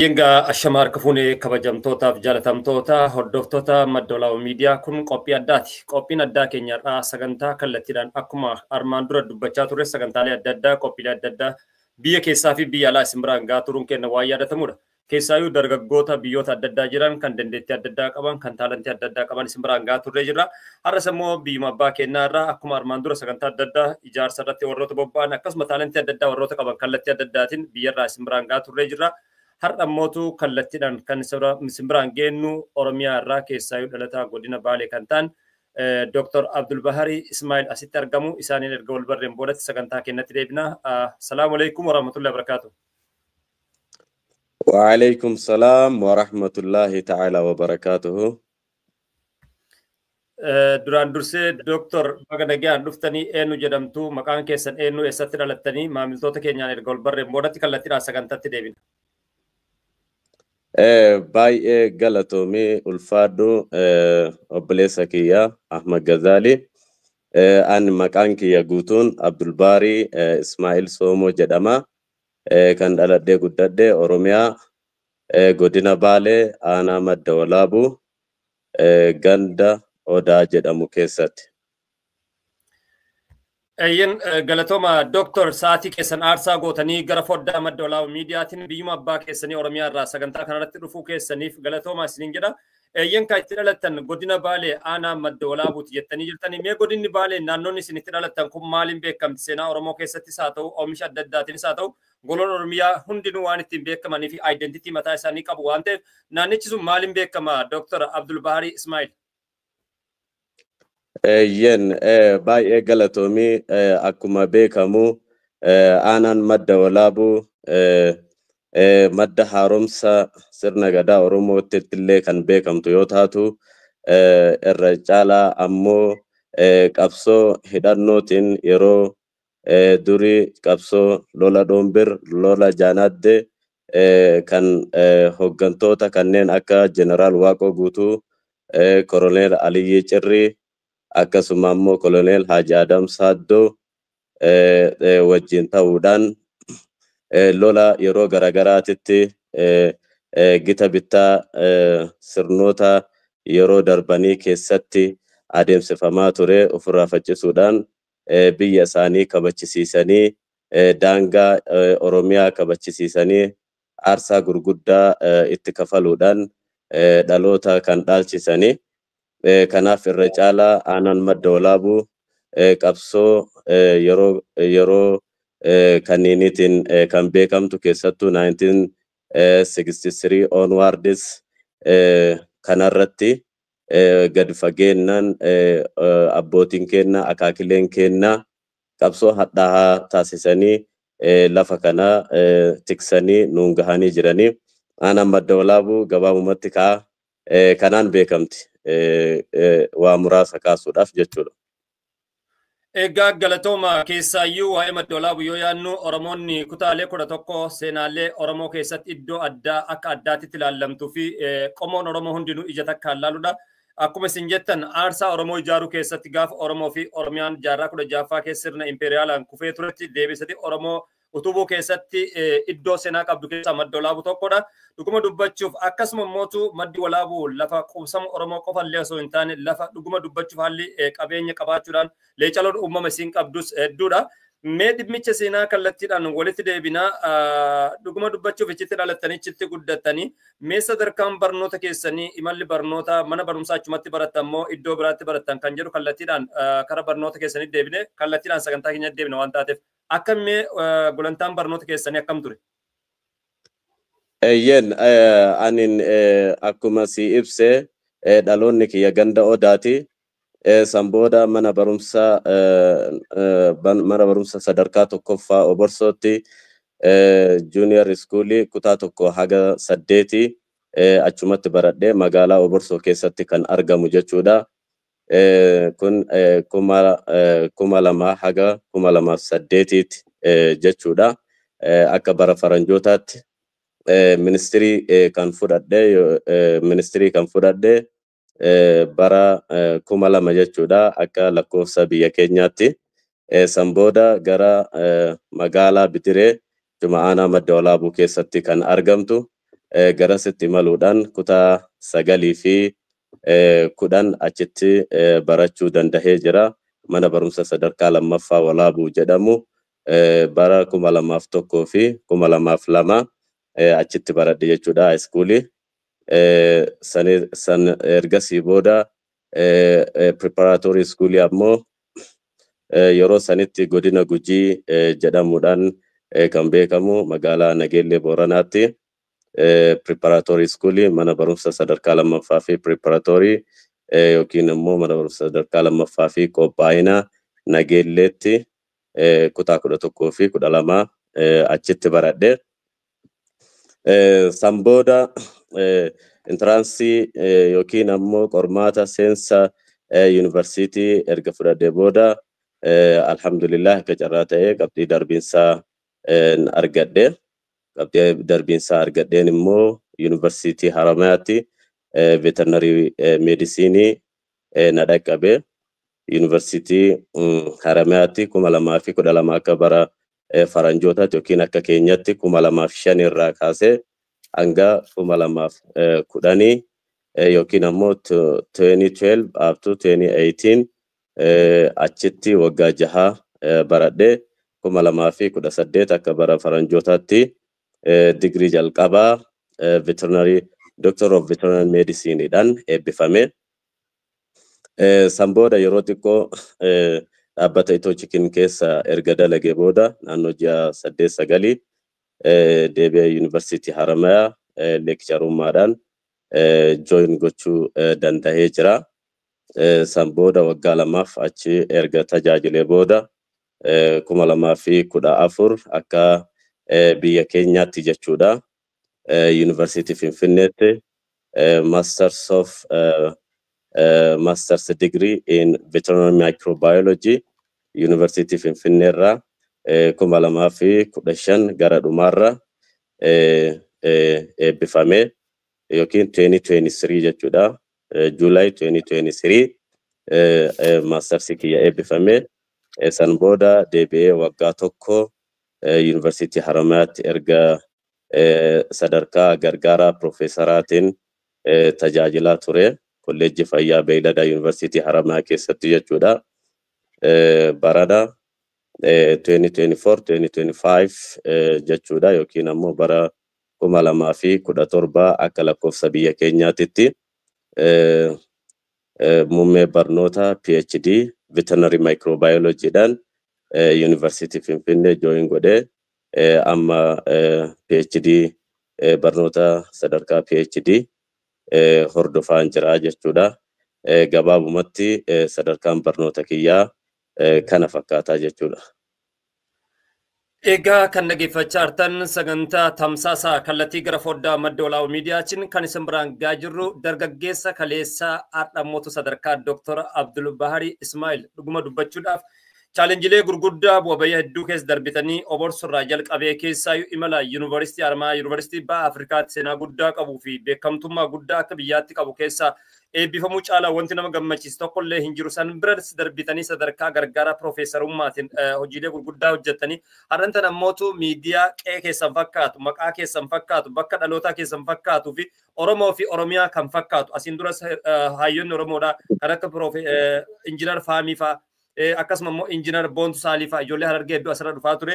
Yenga Ashamar Kafune kabajamtoota jaalatamtoota hordoftoota Maddoolaa Miidiyaa kun qophii addaati. Qophiin addaa keenyarraa sagantaa kallattiidhaan akkuma armaan dura dubbachaa ture sagantaalee adda addaa qophiilee adda addaa biyya keessaa fi biyya alaa isin biraan gahaa turuun kenna waa yaadatamudha. Keessaayyuu dargaggoota biyyoota adda addaa jiran kan dandeettii adda addaa qaban kan taalantii adda addaa qaban isin biraan gahaa turree jirra. Har'as immoo biyyuma abbaa keenyaarraa akkuma armaan dura sagantaa adda addaa ijaarsa irratti warroota bobba'an akkasuma taalantii adda addaa warroota qaban kallattii adda addaatiin biyyarraa isin biraan gahaa turree jirra. Har'a mootu kallattiidhaan kan isin biraan geennu Oromiyaa irraa keessaayyuu dhalataa godina Baalee kan ta'an Dr. Abdul Bahari Ismail asitti argamu. Isaaniin erga wal barreen boodatti sagantaa keenyatti deebina. Salaamu alaikum warahmatullahi wabarakatuh. Wa alaikum salam warahmatullahi ta'ala wabarakatuh. Duraan dursee Dr. Baga nagaan dhuftanii eenyu jedhamtu maqaan keessan eenyu eessatti dhalattanii maamiltoota keenyaan erga wal barreen boodatti kallattiidhaan sagantaatti deebina. Baay'ee galatoomii ulfaadhu obboleessa kiyya Ahmad Gazali. Ani maqaan kiyya guutuun Abdul Bari Ismail Somo jedhama. Kan dhaladhee guddadhee Oromiyaa godina Baalee aanaa Madda Walaabuu ganda Odaa jedhamu keessatti. Ayyan galatooma Dr. Saatii keessan aarsaa gootanii gara foddaa Madda Walaabuu miidiyaatiin biyyuma abbaa keessanii Oromiyaa irraa sagantaa kanarratti dhufuu keessaniif galatooma isiniin jedha. Ayyan kan itti dhalattan godina Baalee aanaa Madda Walaabuuti jettanii jirtanii mee godinni Baalee naannoon isin itti dhalattan kun maaliin beekamti? Seenaa Oromoo keessattis haa ta'u oomisha adda addaatiinis haa ta'u goloon Oromiyaa hundinuu waan ittiin beekamanii fi aayidentii mataa isaanii qabu waan ta'eef naannichi sun maaliin beekama Dr. Abdul Bahari Ismail? Yen baay'ee galatoomii akkuma beekamu aanaan Madda Walaabuu madda haaromsa sirna gadaa Oromootti illee kan beekamtu yoo taatu irra caalaa ammoo qabsoo hidhannootiin yeroo durii qabsoo lola Doombir lola Jaanadde kan hoggantoota kanneen akka Jeneraal Waaqoo Guutuu Koloneel Aliyyii Cirrii akkasuma ammoo Koloneel Haaji Adam Saaddoo wajjin ta'uudhaan lola yeroo garagaraatitti gita bittaa sirnoota yeroo darbanii keessatti adeemsifamaa ture ofirraa faccisuudhaan biyya isaanii kabachisiisanii daangaa Oromiyaa kabachisiisanii aarsaa gurguddaa itti kafaluudhaan dhaloota kan dhaalchisanii. Kanaaf irra caalaa aanaan Madda Walaabuu qabsoo yeroo kanniiniitiin kan beekamtu keessattuu 1963 onwards kanarratti gad fageennan abbootiin keenya akaakileen keenya qabsoo hadhaa taasisanii lafa kana tiksanii nuun gahanii jiranii. Aanaan Madda Walaabuu gabaabumatti kanaan beekamti. Waa muraasa kaasuudhaaf jechuudha. Egaa galatooma keessaayyuu waa'ee Madda Walaabuu yoo yaadnu Oromoonni kutaalee 11 seenaalee Oromoo keessatti iddoo addaa akka addaatitti ilaallamtuu fi qomoon Oromoo hundinuu ija takkaan ilaaluudha. Akkuma isin jettan aarsaa Oromoo ijaaruu keessatti gaafa Oromoo fi Oromiyaan jaarraa 16ffaa keessa sirna impeeriyaalaan kufee turetti deebisanii Oromoo utubuu keessatti iddoo seenaa qabdu keessaa Madda Walaabuu tokkodha. Dhuguma dubbachuuf akkasuma mootu Maddi Walaabuu lafa qubsama Oromoo qofallee osoo hin taane lafa dhuguma dubbachuuf haalli qabeenya qabaachuudhaan leecaloon uumama isiin qabdus hedduudha. Mee dhimmicha seenaa kallattiidhaan walitti deebinaa dhuguma dubbachuuf ichitti dhalattanii ichitti guddattanii mee sadarkaan barnoota keessanii imalli barnoota mana barumsaa achumatti barattan moo iddoo biraatti barattan kan jedhu kallattiidhaan kara barnoota keessanii deebine kallattiidhaan sagantaa keenyatti deebine waan taateef akkamii gulantaan barnoota keessanii akkam ture? Yen anin akkuma si ibse dhaloonni kiyya ganda Odaati. Sambooda mana barumsa sadarkaa tokkoffaa Oborsootti junior schoolii kutaa tokko haga 8 achumatti baradhee magaalaa Oborsoo keessatti kan argamu jechuudha. Kun 2000 haga 2008 jechuudha. Akka bara faranjootaatti ministirii kan fudhadhe bara 2000 jechuudha akka lakkoofsa biyya keenyaatti. Sambooda gara magaalaa Bidiree Juma'aanaa Madda Walaabuu keessatti kan argamtu garasitti imaluudhaan kutaa 9 fi 10 achitti barachuu dandahee jira. Mana barumsa sadarkaa lammaffaa Walaabuu jedhamu bara 2001 fi 2002 achitti baradhe jechuudha iskuulii. San ergasii booda preparatory iskuulii ammoo yeroo sanitti godina Gujii jedhamuudhaan kan beekamu magaalaa Nageellee Booranaatti preparatory school mana barumsa sadarkaa lammaffaa fi preparatory yookiin immoo mana barumsa sadarkaa lammaffaa fi qophaa'ina Nageelleetti kutaa 11 fi 12 achitti baradhe. San booda intraansii yookiin ammoo qormaata seensa yuunivarsiitii erga fudhadhee booda alhamdulillah akka carraa ta'ee qabxii darbiinsaa argadhe. Qabxii darbiinsaa argadheen immoo yuunivarsiitii Haramayaatti veterinary medicine na dhaqqabe. Yuunivarsiitii Haramayaatti 2012 akka bara faranjootaatti yookiin akka keenyatti 2005 irraa kaasee hanga 2010 yookiin ammoo 2012 up to 2018 achitti waggaa 6 baradhe. 2018 akka bara faranjootaatti degree jalqabaa veterinary doctor of veterinary medicine dhaan eebbifame. San booda yeroo xiqqoo dhaabbata Itoo Chikin keessa erga dalagee booda naannoo ji'a 8-9 deebi'ee yuunivarsiitii Haramayaa leekcharummaadhaan join gochuu danda'ee jira. San booda waggaa 2 achi erga tajaajilee booda 2014 akka biyya keenyaatti jechuudha. Yuunivarsiitii Finfinneetti Masters degree in veterinary microbiology Yuunivarsiitii Finfinnee irraa 2015 gara dhumaarra eebbifame yookiin 2023 jechuudha. July 2023 Masters kiyya eebbifame. San booda deebi'ee waggaa tokko yuunivarsiitii Haramayaatti erga sadarkaa gargaaraa profeesoraatiin tajaajilaa ture. Kolleejjii Fayyaa Beeyladaa yuunivarsiitii Haramayaa keessatti jechuudha. Barana 2024-2025 jechuudha yookiin ammoo bara 2017 akka lakkoofsa biyya keenyaatitti muummee barnoota PhD veterinary microbiology dhaan Yuunivarsiitii Finfinnee join godhee amma PhD barnoota sadarkaa PhD hordofaan jira jechuudha. Gabaabumatti sadarkaan barnoota kiyyaa kana fakkaataa jechuudha. Egaa kan dhaggeeffachaa jirtan sagantaa tamsaasa kallattii gara foddaa madda olaanoo miidiyaatiin kan isin biraan gahaa jirru dargaggeessa kaleessaa Aadhamootu sadarkaa Dr. Abdul Bahari Ismail dhuguma dubbachuudhaaf chaalenjilee gurguddaa bu'aa bayii hedduu keessa darbitanii oborsurraa jalqabee keessaa imala yuunivarsiitii Haramayaa yuunivarsiitii Baha Afrikaatti seenaa guddaa qabuu fi beekamtummaa guddaa akka biyyaatti qabu keessaa eebbifamuu caalaa wanti nama gammachiisu tokkollee hin jiru. San biras darbitanii sadarkaa gargaaraa profeesarummaatiin hojiilee gurguddaa hojjettanii har'antan ammootu miidiyaa qe'ee keessan fakkaatu maqaa keessan fakkaatu bakka dhalootaa keessan fakkaatuu fi Oromoo fi Oromiyaa kan fakkaatu asiin duras hayyoonni Oromoodhaa kan akka injiinar Faamii fa'aa akkasuma immoo injiinar Boontu Saalii fa'aa ijoollee Harargee hedduu asirra dhufaa ture.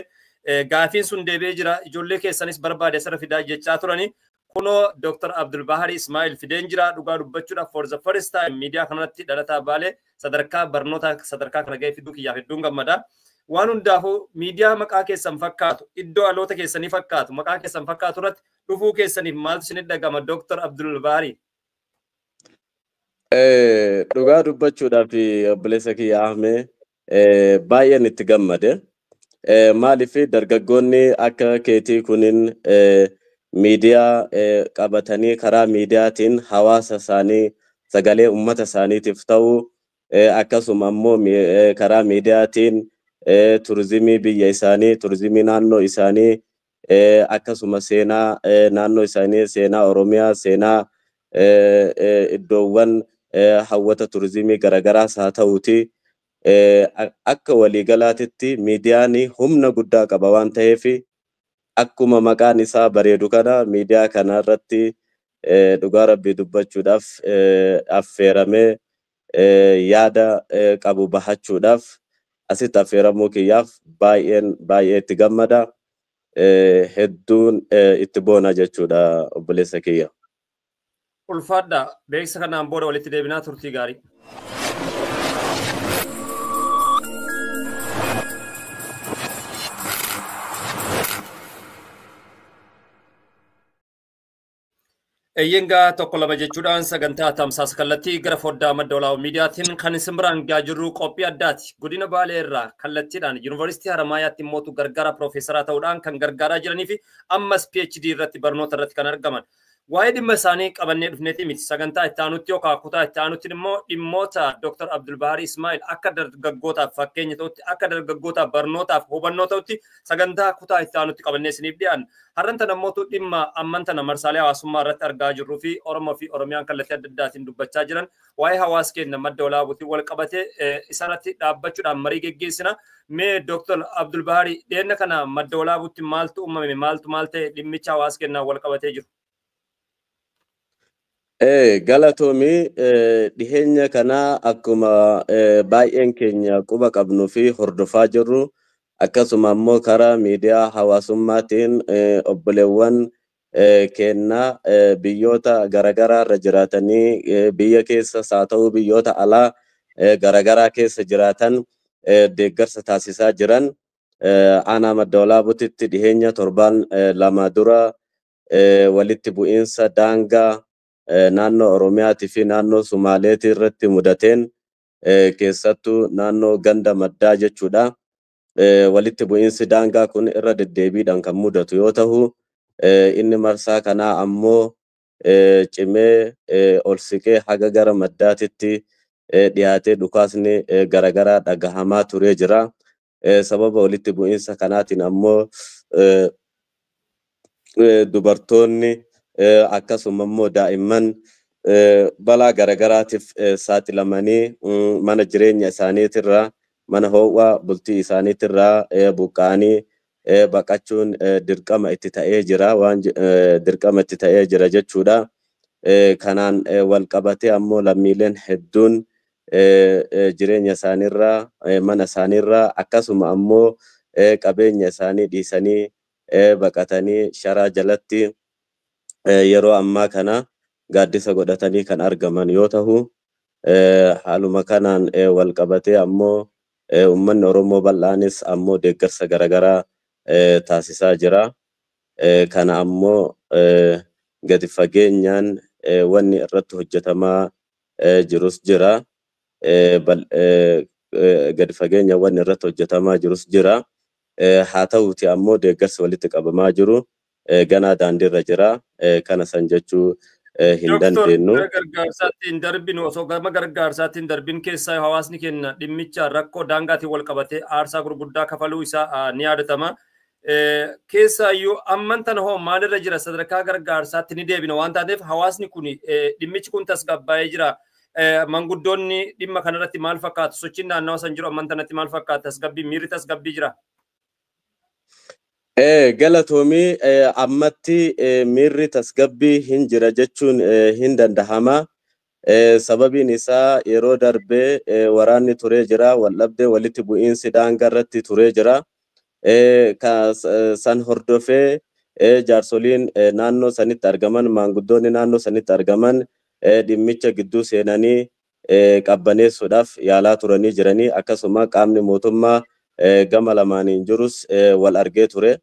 Gaafiin sun deebi'ee jira. Ijoollee keessanis barbaade asirra fidaa jechaa turani. Kuno Dr. Abdul Bahari Ismail fideen jira dhugaa dubbachuudhaaf for the first time miidiyaa kanarratti dhalataa Baalee sadarkaa barnoota sadarkaa kana ga'ee fiduu kiyyaaf hedduun gammada. Waan hundaafuu miidiyaa maqaa keessan fakkaatu iddoo dhaloota keessanii fakkaatu maqaa keessan fakkaatu irratti dhufuu keessaniif maaltu isin dhagama Dr. Abdul Bahari? Dhugaa dubbachuudhaaf obboleessa kiyya Ahmee baay'een itti gammade. Maaliif dargaggoonni akka keetii kunin miidiyaa qabatanii karaa miidiyaatiin hawaasa isaanii sagalee uummata isaaniitiif ta'u akkasuma ammoo karaa miidiyaatiin turizimii biyya isaanii turizimii naannoo isaanii akkasuma seenaa naannoo isaanii seenaa Oromiyaa seenaa iddoowwan hawwata turizimii garagaraas haa ta'uuti akka waliigalaatitti miidiyaan humna guddaa qaba waan ta'eef akkuma maqaan isaa bareedu kana miidiyaa kanarratti dhugaa rabbii dubbachuudhaaf affeeramee yaada qabu bahachuudhaaf asitti affeeramuu kiyyaaf baay'ee itti gammada. Hedduun itti boona jechuudha obboleessa kiyya. Ulfaadha beeksisa kanaan booda walitti deebinaa turtii gaarii. Eeyyengaa tokko lama jechuudhaan sagantaa tamsaasa kallattii gara foddaa madda olaanoo miidiyaatiin kan isin biraan gahaa jirru qophii addaati. Godina Baalee irraa kallattiidhaan Yuunivarsiitii Haramaayaatti immoo gargaara piroofeesaraa ta'uudhaan kan gargaaraa jiranii fi ammas PhD irratti barnoota irratti kan argaman. Waa'ee dhimma isaanii qabannee dhufneeti miti. Sagantaa itti aanutti yookaan kutaa itti aanutti immoo dhimmoota Dr. Abdulbahari Ismail akka dargaggootaaf fakkeenya ta'utti akka dargaggootaaf barnootaaf hubannoo ta'utti sagantaa kutaa itti aanutti qabannee isiniif dhiyaanna. Har'an tana mootuu dhimma amman tana marsaalee hawaasummaa irratti argaa jirruu fi Oromoo fi Oromiyaan kallattii adda addaatiin dubbachaa jiran waa'ee hawaasa keenya madda olaabuutiin wal qabatee isaanitti dhaabbachuudhaan marii geggeessina. Mee Dr. Abdulbahari dheenna kana madda olaabuutti maaltu uumame maal ta'e dhimmicha hawaasa keenyaan wal qabatee jiru? Galatoomii dhiheenya kana akkuma baay'een keenya quba qabnuu fi hordofaa jirru akkasuma immoo karaa miidiyaa hawaasummaatiin obboleewwan keenya biyyoota garaagaraa irra jiraatanii biyya keessas haa ta'u biyyoota alaa garaagaraa keessa jiraatan deeggarsa taasisaa jiran aanaa madda olaabuutitti dhiheenya torbaan lama dura walitti bu'iinsa daangaa naannoo Oromiyaatii fi naannoo Sumaaleetii irratti mudateen keessattuu naannoo ganda maddaa jechuudha. Walitti bu'iinsi daangaa kun irra deddeebiidhaan kan mudatu yoo ta'u inni marsaa kanaa ammoo cimee ol siqee haga gara maddaatitti dhiyaatee dhukaasni garaagaraa dhagahamaa turee jira. Sababa walitti bu'iinsa kanaatiin ammoo dubartoonni akkasuma immoo daa'imman balaa garaagaraatiif saaxilamanii mana jireenya isaaniitirraa mana ho'aa bultii isaaniitirraa buqqa'anii baqachuun dirqama itti ta'ee jira jechuudha. Kanaan wal qabatee ammoo lammiileen hedduun jireenya isaaniirraa mana isaaniirraa akkasuma ammoo qabeenya isaanii dhiisanii baqatanii sharaa jalatti yeroo ammaa kana gaaddisa godhatanii kan argaman yoo ta'u haaluma kanaan wal qabatee ammoo uummanni Oromoo bal'aanis ammoo deeggarsa garaagaraa taasisaa jira. Kana ammoo gadi fageenyaan wanni irratti hojjetamaa jirus jira. Gadi fageenya wanni irratti hojjetamaa jirus jira. Haa ta'uuti ammoo deeggarsa walitti qabamaa jiru. Ganaa daandiirra jira kana san jechuu hin dandeenyu. Gargaarsaatiin darbinu osoo gama gargaarsaatiin darbin keessaa hawaasni keenya dhimmicha rakkoo daangaatiin wal qabatee aarsaa gurguddaa kafaluu isaa ni yaadatama. Keessaayyuu amman tana hoo maalirra jira sadarkaa gargaarsaatti ni deebina waan taateef hawaasni kun dhimmichi kun tasgabbaa'ee jira. Manguddoonni dhimma kanarratti maal fakkaatu sochiin naannawa san jiru amman tanatti maal fakkaata tasgabbii miirri tasgabbii jira. Galatoomii ammatti miirri tasgabbii hin jira jechuun hin dandahama. Sababiin isaa yeroo darbee waraanni turee jira waldhabdee walitti bu'iinsi daangaa irratti turee jira. San hordofee jaarsoliin naannoo sanitti argaman maanguddoonni naannoo sanitti argaman dhimmicha gidduu seenanii qabbaneessuudhaaf yaalaa turanii jiranii akkasuma qaamni mootummaa gama lamaaniin jirus wal argee ture.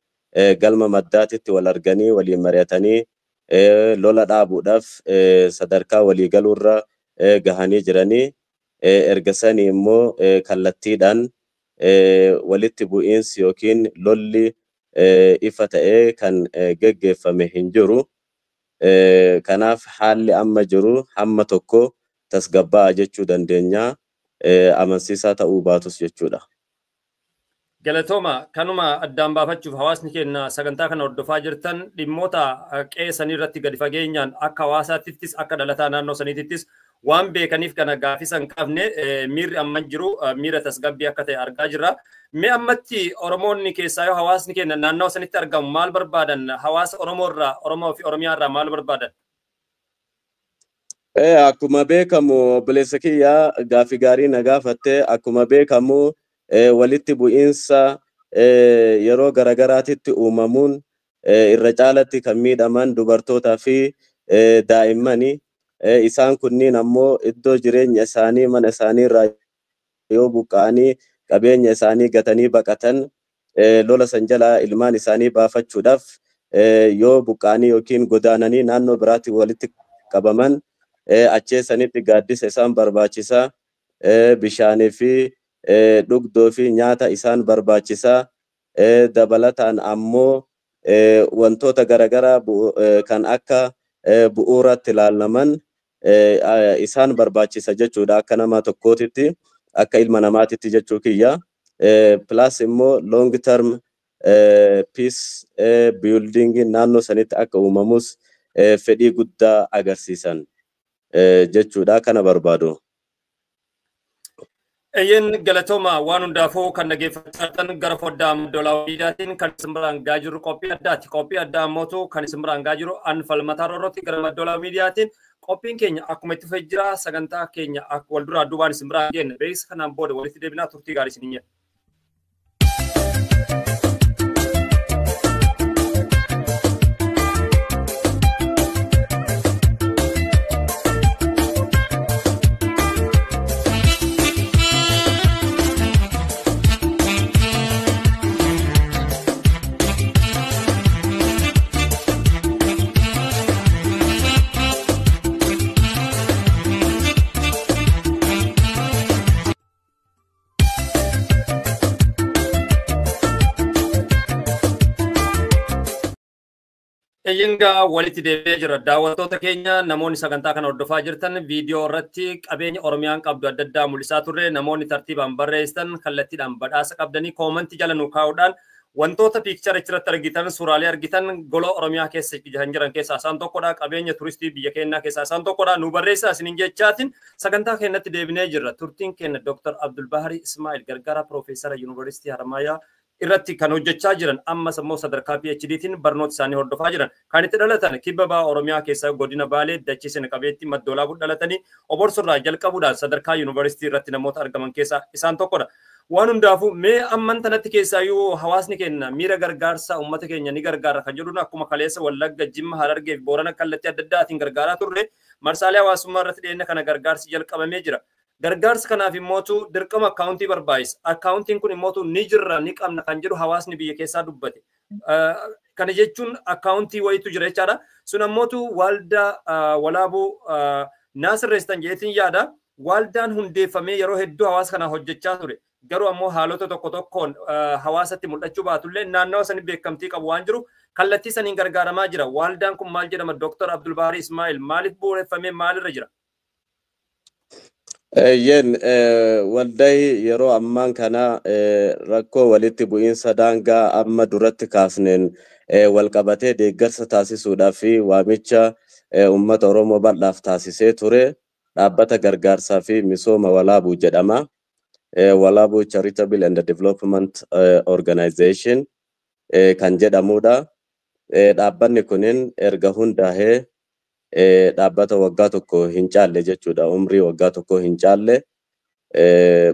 Galma maddaatitti wal arganii waliin mari'atanii lola dhaabuudhaaf sadarkaa walii galuurra gahanii jiranii. Erga sanii immoo kallattiidhaan walitti bu'iinsi yookiin lolli ifa ta'ee kan geggeeffame hin jiru. Kanaaf haalli amma jiru hamma tokko tasgabbaa'a jechuu dandeenya. Amansiisaa ta'uu baatus jechuudha. Galatooma kanuma addaan baafachuuf hawaasni keenya sagantaa kana hordofaa jirtan dhimmoota qe'ee sanii irratti gadi fageenyaan akka hawaasaattis akka dhalataa naannoo saniittis waan beekaniif kana gaafisan qabne miirri amma jiru miira tasgabbii akka ta'e argaa jirra. Mee ammatti Oromoonni keessaa yoo hawaasni keenya naannoo sanitti argamu maal barbaadan? Hawaasa Oromoo irraa, Oromoo fi Oromiyaa irraa maal barbaadan? Akkuma beekamu obboleessa kiyyaa gaaffii gaarii na gaafatte. Akkuma beekamu walitti bu'iinsa yeroo garagaraatitti uumamuun irra caalatti kan miidhaman dubartootaa fi daa'immani. Isaan kunniin ammoo iddoo jireenya isaanii mana isaanii irraa yoo buqqa'anii qabeenya isaanii gatanii baqatan lola san jalaa ilmaan isaanii baafachuudhaaf yoo buqqa'anii yookiin godaananii naannoo biraatti walitti qabaman acheessanitti gaaddisa isaan barbaachisa, bishaanii fi dhugdoo fi nyaata isaan barbaachisa. Dabalataan ammoo wantoota garagaraa kan akka bu'uuratti ilaalaman isaan barbaachisa jechuudha akka nama tokkootitti, akka ilma namaatitti jechuu kiyya. Plus immoo long term peace building naannoo sanitti akka uumamus fedhii guddaa agarsiisan jechuudha kana barbaadu. Eyyen galatooma waan hundaafuu kan dhaggeeffatan gara foddaa Doolaa Miidiyaatiin kan isin biraan gaa jiru qophii addaati. Qophii addaa ammootu kan isin biraan gaa jiru Falmataa Roorrootti gara Doolaa Miidiyaatiin qophiin keenya akkuma itti fufee jira. Sagantaa keenya akka wal duraa duubaan isin biraan geenne beeksisa kanaan booda walitti deebinaa turtii gaarii isin jedha. Eeyyengaa walitti deebi'ee jira. Daawwattoota keenya namoonni sagantaa kana hordofaa jirtan viidiyoo irratti qabeenya Oromiyaan qabdu adda addaa mul'isaa turre. Namoonni tartiibaan barreessan kallattiidhaan badhaasa qabdanii koomantii jala nu kaa'uudhaan wantoota piikchara irratti argitan suuraalee argitan goloo Oromiyaa keessa kan jiran keessaa isaan tokkodha. Qabeenya turistii biyya keenyaa keessaa isaan tokkodha. Nu barreessaa isiniin jechaatiin sagantaa keenyatti deebinee jirra. Turtiin keenya Dr. Abdulbahari Ismail Gargaaraa Piroofeesara Yuunivarsiitii Haramaayaa irratti kan hojjechaa jiran ammas immoo sadarkaa PhDtiin barnoota isaanii hordofaa jiran kan itti dhalatan kibba ba'a Oromiyaa keessaa godina Baalee dachee sena qabeetti Maddoolaa dhalatanii Oborsorraa jalqabuudhaan sadarkaa yuunivarsiitii irratti namoota argaman keessaa isaan tokkodha. Waan hundaafuu mee amman tanatti keessaa yoo hawaasni keenya miira gargaarsa uummata keenya ni gargaara kan jedhuun akkuma kaleessa Wallagga, Jimma, Harargee fi Boorana kallattii adda addaatiin gargaaraa turre marsaalee hawaasummaa irratti dhiyeenya kana gargaarsi jalqabamee jira. Gargaarsa kanaaf immootu dirqama akkaawuntii barbaachisa. Akkaawuntiin kun immootu ni jirra ni qabna kan jedhu hawaasni biyya keessaa dubbate. Kana jechuun akkaawuntii wayitu jira jechaadha. Sun ammootu waldaa walaabuu naasirreessan jeetiin yaada. Waldaan hundeeffamee yeroo hedduu hawaasa kana hojjechaa ture. Garuu ammoo haalota tokko tokkoon hawaasatti mul'achuu baatullee naannawa sanii beekamtii qabu waan jiru kallattii saniin gargaaramaa jira. Waldaan kun maal jedhama? Dr. Abdulbahari Ismail maaliif bu'uureffamee maalirra jira? Waldayi yeroo ammaan kana rakkoo walitti bu'iinsa daangaa amma duratti kaasneen walqabatee deeggarsa taasisuudhaaf fi waamicha uummata Oromoo bal'aaf taasisee ture. Dhaabbata gargaarsaa fi misooma walaabuu jedhama. Walaabuu Charitable and Development Organization kan jedhamudha. Dhaabbanni kunin erga hundaa'ee dhaabbata waggaa tokko hin caalle jechuudha. Umrii waggaa tokko hin caalle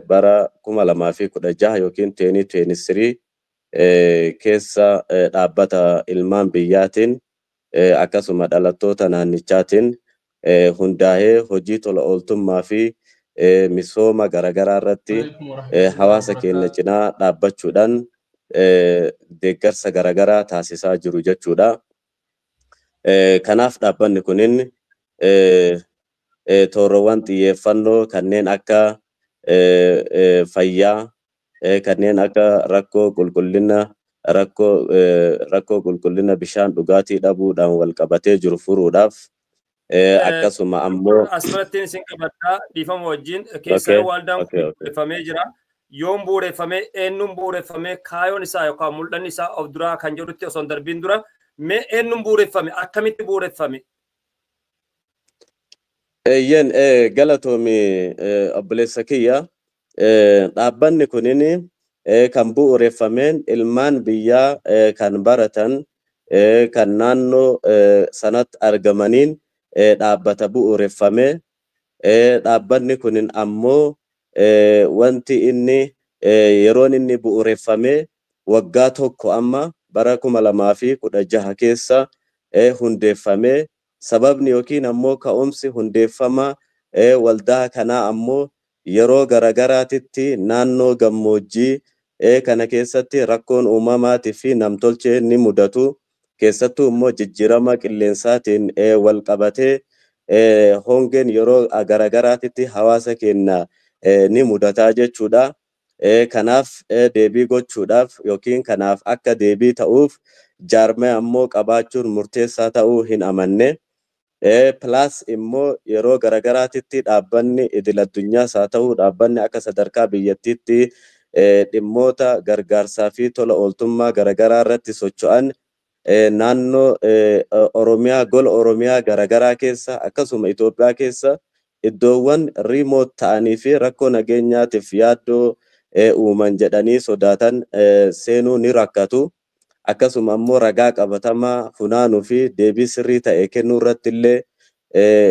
bara 2016 yookiin 2023 keessa dhaabbata ilmaan biyyaatiin akkasuma dhalattoota naannichaatiin hundaa'ee hojii tola ooltummaa fi misooma garagaraa irratti hawaasa keenya cinaa dhaabbachuudhaan deeggarsa garagaraa taasisaa jiru jechuudha. Kanaaf dhaabbanni kunin toorowwan xiyyeeffannoo kanneen akka fayyaa, kanneen akka rakkoo qulqullina bishaan dhugaatii dhabuudhaan wal qabatee jiru furuudhaaf akkasuma ammoo asirrattiin isin qabadhaa dhiifama wajjin keessaa waldaan bu'uureffamee jira. Yoon bu'uureffamee eenyuun bu'uureffamee kaayoon isaa yookaan mul'anni isaa of duraa kan jedhutti osoo hin darbiin dura mee eenyuun bu'uureffame akkamitti bu'uureffame? Yen galatomi obboleessa kiyya dhaabbanni kunin kan bu'uureffameen ilmaan biyyaa kan baratan kan naannoo sanatti argamaniin dhaabbata bu'uureffame dhaabbanni kunin ammoo wanti inni yeroon inni bu'uureffame waggaa tokko amma bara 2016 keessa hundeeffame. Sababni yookiin ammoo ka'umsi hundeeffama waldaa kanaa ammoo yeroo garagaraatitti naannoo gammoojjii kana keessatti rakkoon uumamaatii fi namtolchee ni mudatu. Keessattuu immoo jijjiirama qilleensaatiin wal qabatee hongeen yeroo garagaraatitti hawaasa keenya ni mudataa jechuudha. Kanaaf deebii gochuudhaaf yookiin kanaaf akka deebii ta'uuf jaarmee ammoo qabaachuun murteessaa ta'uu hin amanne. Plus immoo yeroo garagaraatitti dhaabbanni idil-addunyaas haa ta'u dhaabbanni akka sadarkaa biyyattiitti dhimmoota gargaarsaa fi tola ooltummaa garagaraa irratti socho'an naannoo Oromiyaa gola Oromiyaa garagaraa keessa akkasuma Itoophiyaa keessa iddoowwan remote ta'anii fi rakkoo nageenyaatiif yaaddoo uuman jedhanii sodaatan seenuu ni rakkatu. Akkasuma ammoo ragaa qabatamaa funaanuu fi deebii sirrii ta'e kennuu irratti illee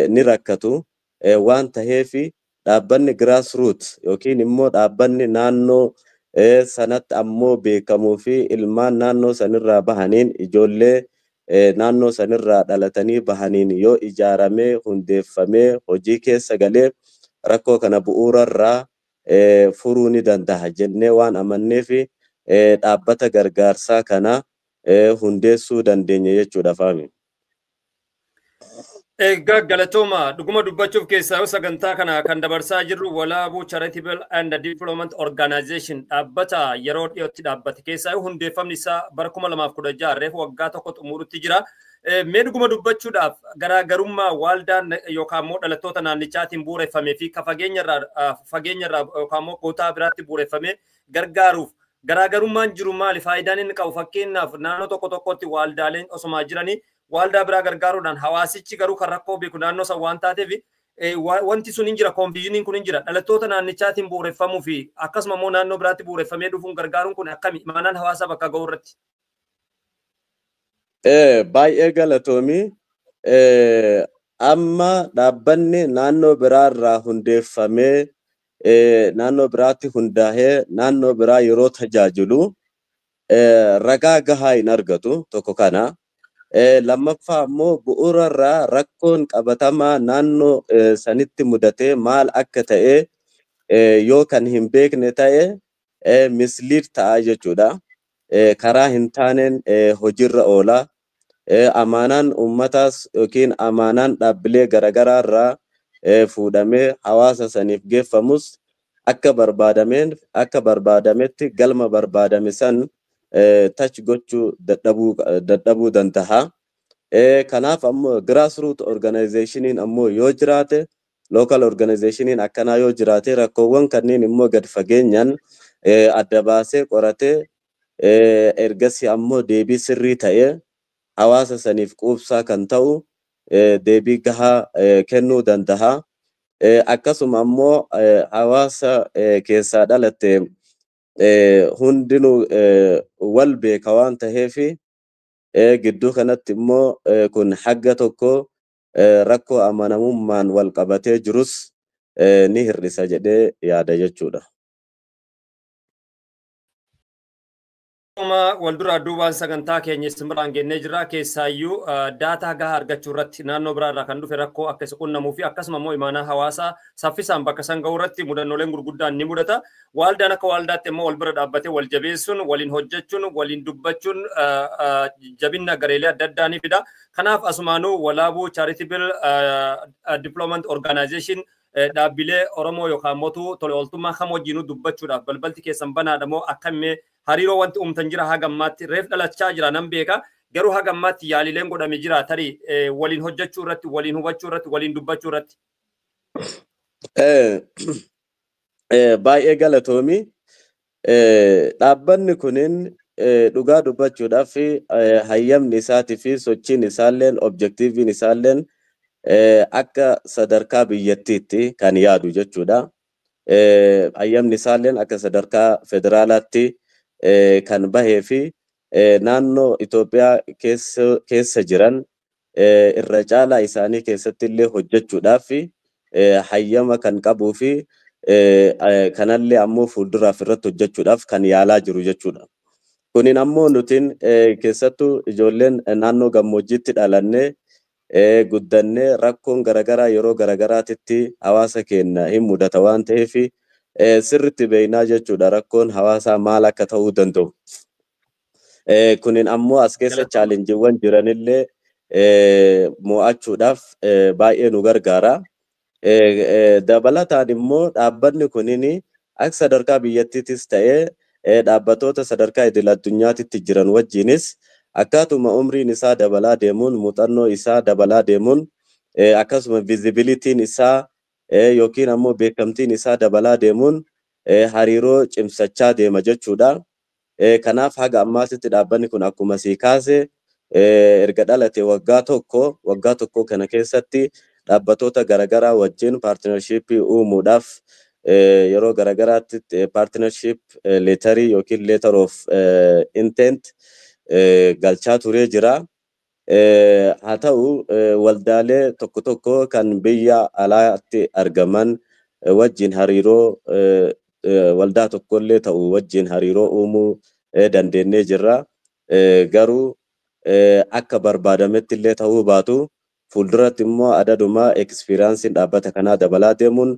ni rakkatu. Waan ta'eef dhaabbanni grassroots yookiin immoo dhaabbanni naannoo sanatti ammoo beekamuu fi ilmaan naannoo sanirraa bahaniin ijoollee naannoo sanirraa dhalatanii bahaniin yoo ijaaramee hundeeffamee hojii keessa galee rakkoo kana bu'uurarraa furuu ni danda'a jennee waan amanneef dhaabbata gargaarsaa kana hundeessuu dandeenya jechuudha faami. Egaa galatooma dhuguma dubbachuuf keessaa yoo sagantaa kana kan dabarsaa jirru Walaabuu Charitable and Development Organization dhaabbata yeroo dhiyootti dhaabbate keessaa hundeeffamni isaa bara 2016 reefu waggaa tokko xumurutti jira. Mee dhuguma dubbachuudhaaf garaagarummaa waaldaan yookaan immoo dhalattoota naannichaatiin bu'uureffamee fi fageenyarraa yookaan immoo kutaa biraatti bu'uureffamee gargaaruuf garaagarummaan jiru maali? Faayidaan inni qabu fakkeenyaaf naannoo tokko tokkotti waaldaaleen osoma jiranii waldaa biraa gargaaruudhaan hawaasichi garuu kan rakkoo beeku naannoo san waan taateef wanti sun hin jira, konfiiziniin kun hin jira. Dhalattoota naannichaatiin bu'uureffamuu fi akkasuma immoo naannoo biraatti bu'uureffamee dhufuun gargaaruun kun akkami? Maanaan hawaasa bakka ga'u irratti? Baay'ee galatoomi. Amma dhaabbanni naannoo biraarraa hundeeffamee naannoo biraatti hundaa'ee naannoo biraa yeroo tajaajilu ragaa gahaa hin argatu tokko kana. Lammaffaa ammoo bu'uurarraa rakkoon qabatamaa naannoo sanitti mudatee maal akka ta'e yoo kan hin beekne ta'e misliid ta'a jechuudha. Karaa hin taaneen hojiirra oola. Amaanaan uummataas yookiin amaanaan dhaabbilee garagaraarraa fuudhamee hawaasa saniif geeffamus akka barbaadametti galma barbaadame san touch gochuu dadhabuu danda'a. Kanaaf ammoo grassroot organizationiin ammoo yoo jiraate local organizationiin akkanaa yoo jiraate rakkoowwan kanneen immoo gad fageenyaan adda baasee qoratee ergasii ammoo deebii sirrii ta'ee hawaasa saniif quubsaa kan ta'u deebii gahaa kennuu danda'a. Akkasuma ammoo hawaasa keessaa dhalatte hundinuu wal beeka waan ta'eef gidduu kanatti immoo kun hagga tokko rakkoo amanamummaan wal qabatee jirus ni hir'isa jedhee yaada jechuudha. Walduraa duubaan sagantaa keenya simbiraan gennee jirra. Keessaayyuu daataa gahaa argachuu irratti naannoo biraarraa kan dhufe rakkoo akka isa qunnamuu fi akkasuma immoo imaanaa hawaasaa saffisaan bakka san ga'uu irratti mudannooleen gurguddaan ni mudata. Waaldaan akka waaldaatti immoo wal bira dhaabbatee wal jabeessuun, waliin hojjechuun, waliin dubbachuun jabina gareelee adda addaa ni fida. Kanaaf asumaanuu Walaabuu Charitable Development Organization dhaabbilee Oromoo yookaan mootuu tola ooltummaa kam wajjinuu dubbachuudhaaf balbalti keessan banaadha moo akkamii hariiroo wanti uumtan jira hagammaatti reef dhalachaa jira nan beeka garuu hagammaatti yaalileen godhame jira tarii waliin hojjechuu irratti waliin hubachuu irratti waliin dubbachuu irratti. Baay'ee galatoomi. Dhaabbanni kunin dhugaa dubbachuudhaaf hayyamni isaatii fi sochiin isaalleen objektiiviin isaalleen akka sadarkaa biyyattiitti kan yaadu jechuudha. Ayyamni isaalleen akka sadarkaa federaalaatti kan bahee fi naannoo Itoophiyaa keessa jiran irra caalaa isaanii keessatti illee hojjechuudhaaf hayyama kan qabuu fi kanallee ammoo fuulduraaf irratti hojjechuudhaaf kan yaalaa jiru jechuudha. Kunin ammoo nutiin keessattuu ijoolleen naannoo gammoojjiitti dhalannee guddannee rakkoon garagaraa yeroo garagaraatitti hawaasa keenya hin mudata waan ta'eef sirritti beeknaa jechuudha rakkoon hawaasaa maal akka ta'uu danda'u. Kunin ammoo as keessa chaalenjiiwwan jiranillee mo'achuudhaaf baay'ee nu gargaara. Dabalataan immoo dhaabbanni kunin akka sadarkaa biyyattiitis ta'ee dhaabbatoota sadarkaa idil addunyaatitti jiran wajjinis akkaatuma umriin isaa dabalaa deemuun muuxannoo isaa dabalaa deemuun akkasuma visibilitiin isaa yookiin ammoo beekamtiin isaa dabalaa deemuun hariiroo cimsachaa deema jechuudha. Kanaaf haga ammaatitti dhaabbanni kun akkuma sii kaase erga dhalate waggaa tokko kana keessatti dhaabbatoota garagaraa wajjin paartinarshiippii uumuudhaaf yeroo garagaraatti paartinarshiip leetarii yookiin leetar of intent galchaa turee jira. Haa ta'u waldaalee tokko kan biyya alaatti argaman wajjin hariiroo waldaa tokkollee ta'u wajjin hariiroo uumuu dandeenyee jirra. Garuu akka barbaadametti illee ta'uu baatu fuulduratti immoo adaduma ekspiriyaansiin dhaabbata kanaa dabalaa deemuun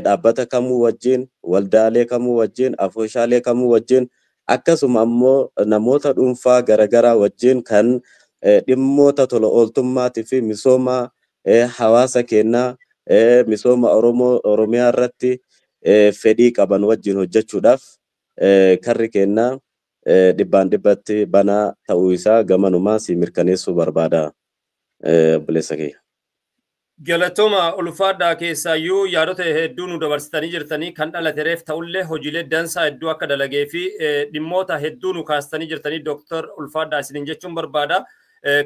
dhaabbata kamuu wajjin waldaalee kamuu wajjin afooshaalee kamuu wajjin akkasuma ammoo namoota dhuunfaa garagaraa wajjin kan dhimmoota tola ooltummaatii fi misooma hawaasa keenyaa misooma Oromiyaa irratti fedhii qaban wajjin hojjechuudhaaf karri keenyaa dhibbatti banaa ta'uu isaa gamanumaa si mirkaneessuu barbaada. Buleessa kee. Galatoma ulfaadhaa keessaayyuu yaadota hedduu nu dabarsitanii jirtanii kan dhalateef ta'ullee hojiilee dansaa hedduu akka dalagee fi dhimmoota hedduu nu kaastanii jirtanii Dr. Ulfaadhaa isiniin jechuun barbaada.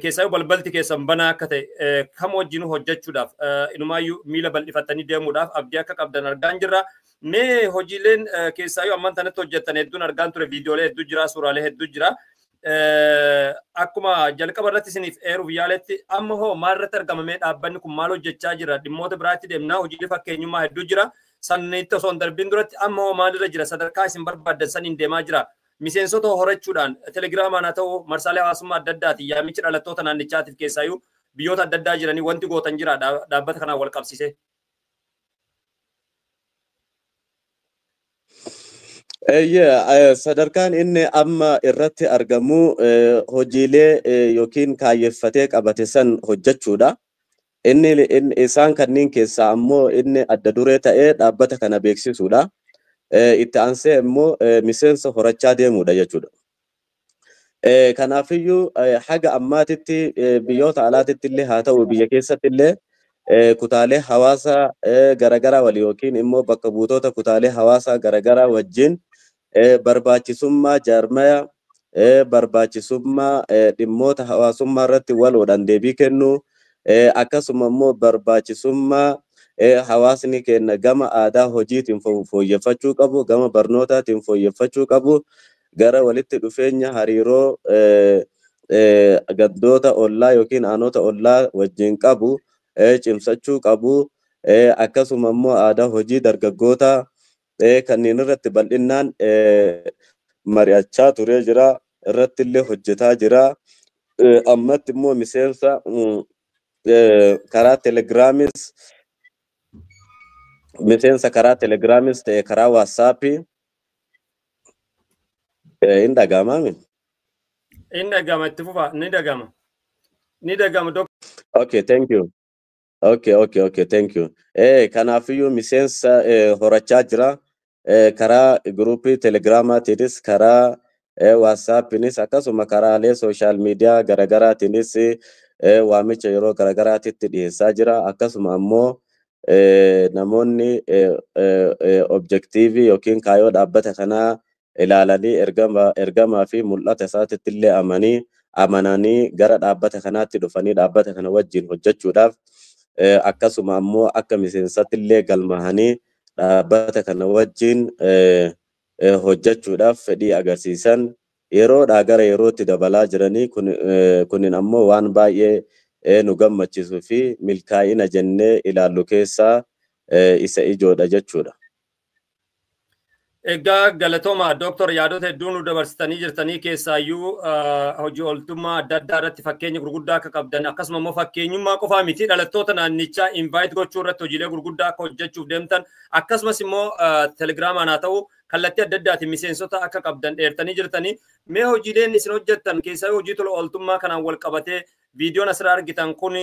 Keessaayyuu balbalti keessan banaa akka ta'e kam wajjin hojjechuudhaaf inumaayyuu miila bal'ifattanii deemuudhaaf abdii akka qabdan argaan jirra. Mee hojiileen keessaayyuu amman tanatti hojjettan hedduun argaan ture viidiyoolee hedduu jira suuraalee hedduu jira. Akkuma jalqaba irratti isiniif eeruuf yaaletti amma hoo maal irratti argamamee dhaabbanni kun maal hojjechaa jira dhimmoota biraatti deemnaa hojiilee fakkeenyummaa hedduu jira sanniitti osoo hin darbiin duratti amma hoo maal irra jira sadarkaa isin barbaaddan saniin deemaa jira miseensota horachuudhaan telegiraamaan haa ta'u marsaalee hawaasummaa adda addaatiin yaamichi dhalattoota naannichaatiif keessaayyuu biyyoota adda addaa jiranii wanti gootan jira dhaabbata kanaan wal qabsiise. Sadarkaan inni amma irratti argamu hojiilee yookiin kaayyeffatee qabate san hojjechuudha. Inni isaan kanneen keessaa ammoo inni adda duree ta'ee dhaabbata kana beeksisuudha. Itti aansee immoo miseensa horachaa deemuudha jechuudha. Kanaafiyyuu haga ammaatitti biyyoota alaatitti illee haa ta'u biyya keessatti illee kutaalee hawaasaa garagaraa wali yookiin immoo bakka buutota kutaalee hawaasaa garagaraa wajjin barbaachisummaa jaarmaya barbaachisummaa dhimmoota hawaasummaa irratti waloodhaan deebii kennuu akkasuma immoo barbaachisummaa hawaasni keenya gama aadaa hojiitiin fooyyeffachuu qabu gama barnootaatiin fooyyeffachuu qabu gara walitti dhufeenya hariiroo gandoota ollaa yookiin aanota ollaa wajjin qabu cimsachuu qabu akkasuma immoo aadaa hojii dargaggoota kanneen irratti bal'inaan mari'achaa turee jira irratti illee hojjetaa jira ammatti immoo miseensa karaa telegiraamis ta'e karaa waatsaappii hin dhaga'amami. Hin dhaga'ama itti fufa ni dhaga'ama. Okay, thank you. Okay, thank you. Kanaafiyyuu miseensa horachaa jira karaa gruupii telegiraamaatiinis karaa waatsaappiinis akkasuma karaalee sooshaal miidiyaa garagaraatiinis waamicha yeroo garagaraatitti dhiyeessaa jira akkasuma ammoo namoonni objektiivii yookiin kaayoo dhaabbata kanaa ilaalanii ergamaa fi mul'ata isaatitti illee amananii gara dhaabbata kanaatti dhufanii dhaabbata kana wajjin hojjechuudhaaf akkasuma ammoo akka miseensatti illee galmahanii dhaabbata kana wajjin hojjechuudhaaf fedhii agarsiisan yeroodhaa gara yerootti dabalaa jiranii kunin ammoo waan baay'ee nu gammachiisuu fi milkaa'ina jennee ilaallu keessaa isa ijoodha jechuudha. Egaa galatooma Dooktor yaadota hedduu nu dabarsitanii jirtanii keessaayyuu hojii ooltummaa adda addaa irratti fakkeenya gurguddaa akka qabdan akkasuma immoo fakkeenyummaa qofaa miti dhalattoota naannichaa invite gochuu irratti hojiilee gurguddaa akka hojjechuuf deemtan akkasumas immoo telegiraamaan haa ta'u kallattii adda addaatiin miseensota akka qabdan dheertanii jirtanii mee hojiileen isin hojjettan keessaa hojii tola ooltummaa kanaan wal qabatee viidiyoon asirraa argitan kun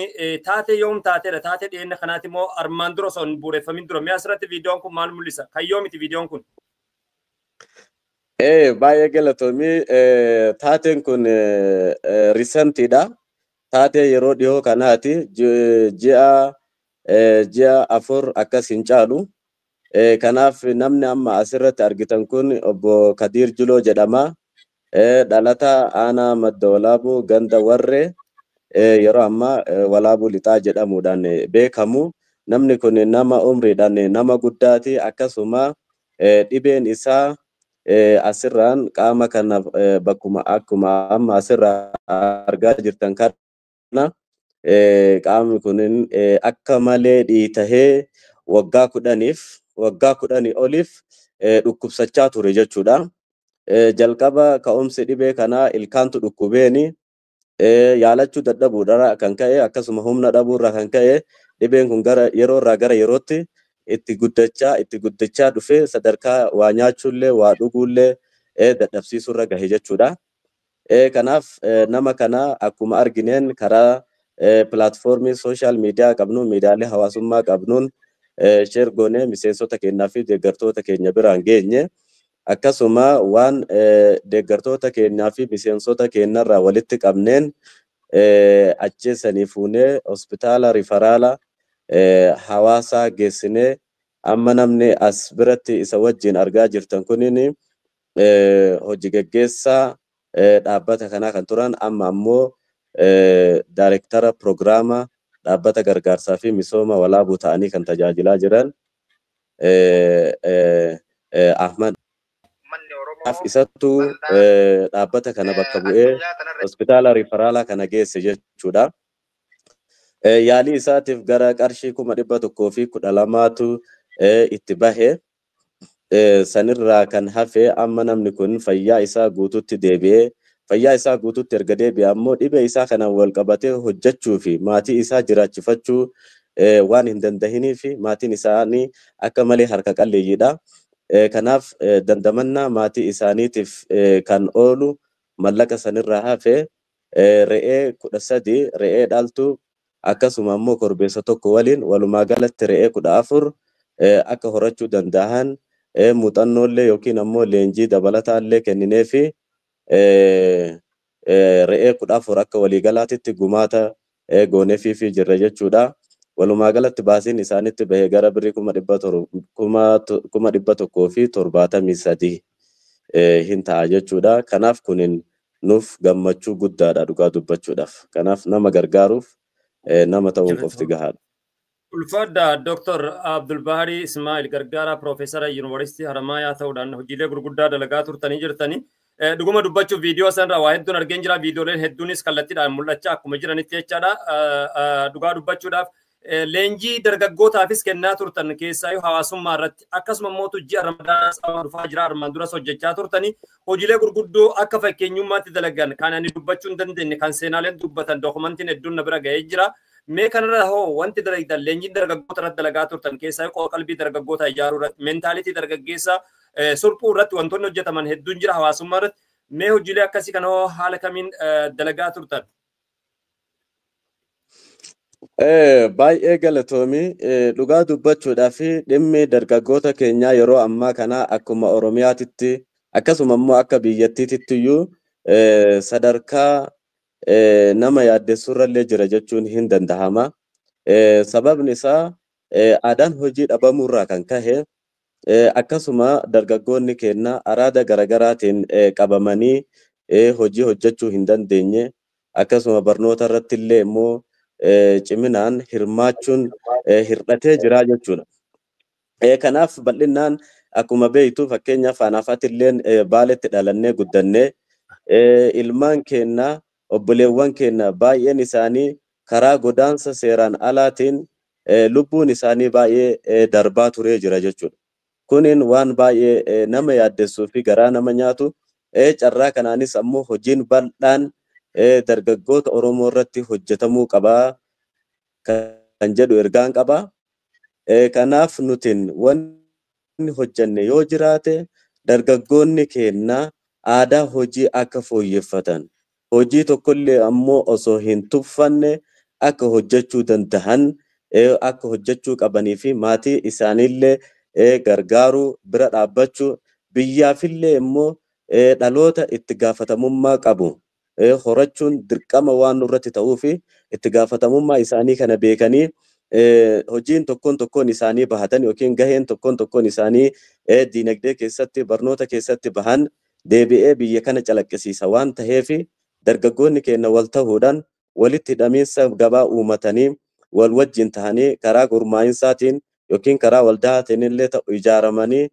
taatee yoom taateedha taatee dhiyeenya kanaati immoo armaan dura osoo hin bu'uureffamin dura mee asirratti viidiyoon kun maal mul'isa kan yoomiti viidiyoon kun? Baay'ee galatoomii taateen kun riisentiidha. Taatee yeroo dhiyoo kanaati ji'a 4 akkas hin caalu. Kanaaf namni amma asirratti argitan kun obbo Kadiir Juloo jedhama. Dhalataa aanaa madda walaabuu ganda warree yeroo ammaa walaabuu lixaa jedhamuudhaan beekamu. Namni kun nama umriidhaan nama guddaati akkasuma dhibeen isaa asirraan qaama kana bakkuma akkuma amma asirraa argaa jirtan kana qaamni kunin akka malee dhiitahee waggaa 10 oliif dhukkubsachaa ture jechuudha. Jalqaba ka'umsi dhibee kanaa ilkaantu dhukkubeeni yaalachuu dadhabuudhaan kan ka'e akkasuma humna dhabuurraa kan ka'e dhibeen kun yeroorraa gara yerootti itti guddachaa dhufe sadarkaa waa nyaachuullee waa dhuguullee dadhabsiisuurra gahe jechuudha. Kanaaf nama kana akkuma argineen karaa pilaatfoormii sooshaal miidiyaa qabnuun miidiyaalee hawaasummaa qabnuun sheer goonee miseensota keenyaa fi deeggartoota keenya biraan geenye akkasuma waan deeggartoota keenyaa fi miseensota keenyarraa walitti qabneen ajjeesanii fuunee hospitaala rifaraala hawaasaa geessinee amma namni as biratti isa wajjin argaa jirtan kunin hojii gaggeessaa dhaabbata kanaa kan turan amma ammoo daayirektara piroogiraama dhaabbata gargaarsaa fi misooma walaabuu ta'anii kan tajaajilaa jiran Ahmad. Isattuu dhaabbata kana bakka bu'ee hospitaala rifaraalaa kana geesse jechuudha. Yaalii isaatiif gara qarshii 112,000tu itti bahe sanirraa kan hafe amma namni kun fayyaa isaa guututti deebi'ee fayyaa isaa guututti erga deebi'e ammoo dhibee isaa kana wal qabatee hojjechuu fi maatii isaa jiraachifachuu waan hin dandahiniif maatiin isaanii akka malee harka qalleeyyiidha. Kanaaf dandamannaa maatii isaaniitiif kan oolu mallaqa sanirraa hafe re'ee 13 re'ee dhaltu akkasuma ammoo korbeessa tokko waliin walumaa galatti re'ee 14 akka horachuu danda'an muuxannoollee yookiin ammoo leenjii dabalataallee kenninee fi re'ee 14 akka waliigalaatitti gumaata gooneefii jirra jechuudha. Walumaa galatti baasiin isaanitti bahee gara birrii 1,173 hin ta'a jechuudha. Kanaaf kunin nuuf gammachuu guddaadha dhugaa dubbachuudhaaf. Kanaaf nama gargaaruuf nama ta'uun qofti gahaadha. Ulfaadha Dr. Abdulbahari Ismail gargaaraa Piroofeesara Yuunivarsiitii Haramaayaa ta'uudhaan hojiilee gurguddaa dalagaa turtanii jirtanii. Dhuguma dubbachuuf viidiyoo sanarraa waa hedduun argeen jira. Viidiyooleen hedduunis kallattiidhaan mul'achaa akkuma jiranitti jechaadha. Dhugaa dubbachuudhaaf leenjii dargaggootaafis kennaa turtan keessaa hawaasummaa irratti akkasuma immoo ji'a Ramadaanaas dhufaa jira armaan duras hojjechaa turtanii hojiilee gurguddoo akka fakkeenyummaatti dalagan kan ani dubbachuu hin dandeenye kan seenaaleen dubbatan dookumentiin hedduun na bira ga'ee jira. Mee kanarra hoo wanti dalagdan leenjiin dargaggoota irratti dalagaa turtan keessaa qalbii dargaggoota ijaaruu irratti meentaalitii dargaggeessaa surphuu irratti wantoonni hojjetaman hedduun jira hawaasummaa irratti mee hojiilee akkasii kana hoo haala kamiin dalagaa turtan? Baay'ee galatoomii dhugaa dubbachuudhaaf dhimmi dargaggoota keenyaa yeroo ammaa kana akkuma Oromiyaatitti akkasuma immoo akka biyyattiitti iyyuu sadarkaa nama yaaddessuurrallee jira jechuun hin dandahama. Sababni isaa aadaan hojii dhabamuurraa kan kahe akkasuma dargaggoonni keenya araada garagaraatiin qabamanii hojii hojjechuu hin dandeenye akkasuma barnoota irratti illee immoo ciminaan hirmaachuun hir'atee jira jechuudha. Kanaaf bal'inaan akkuma beektu fakkeenyaaf Anaafatilleen Baaletti dhalannee guddannee ilmaan keenya obboleewwan keenya baay'een isaanii karaa godaansa seeraan alaatiin lubbuun isaanii baay'ee darbaa turee jira jechuudha. Kunin waan baay'ee nama yaaddessuu fi garaa nama nyaatu carraa kanaanis ammoo hojiin bal'aan dargaggoota Oromoo irratti hojjetamuu qabaa kan jedhu ergaan qabaa. Kanaaf nutin wanni hojjenne yoo jiraate dargaggoonni keenya aadaa hojii akka fooyyeffatan hojii tokkollee ammoo osoo hin tuffanne akka hojjechuu danda'an akka hojjechuu qabanii fi maatii isaaniillee gargaaruu bira dhaabbachuu biyyaafillee immoo dhaloota itti gaafatamummaa qabu horachuun dirqama waan nurratti ta'uu fi itti gaafatamummaa isaanii kana beekanii hojiin tokkoon isaanii bahatan yookiin gaheen tokkoon isaanii diinagdee keessatti barnoota keessatti bahan deebi'ee biyya kana calaqqisiisa waan ta'eef dargaggoonni keenya wal ta'uudhaan walitti hidhamiinsa gabaa uumatanii wal wajjin tahanii karaa gurmaa'insaatiin yookiin karaa waldaatiin illee ta'u ijaaramanii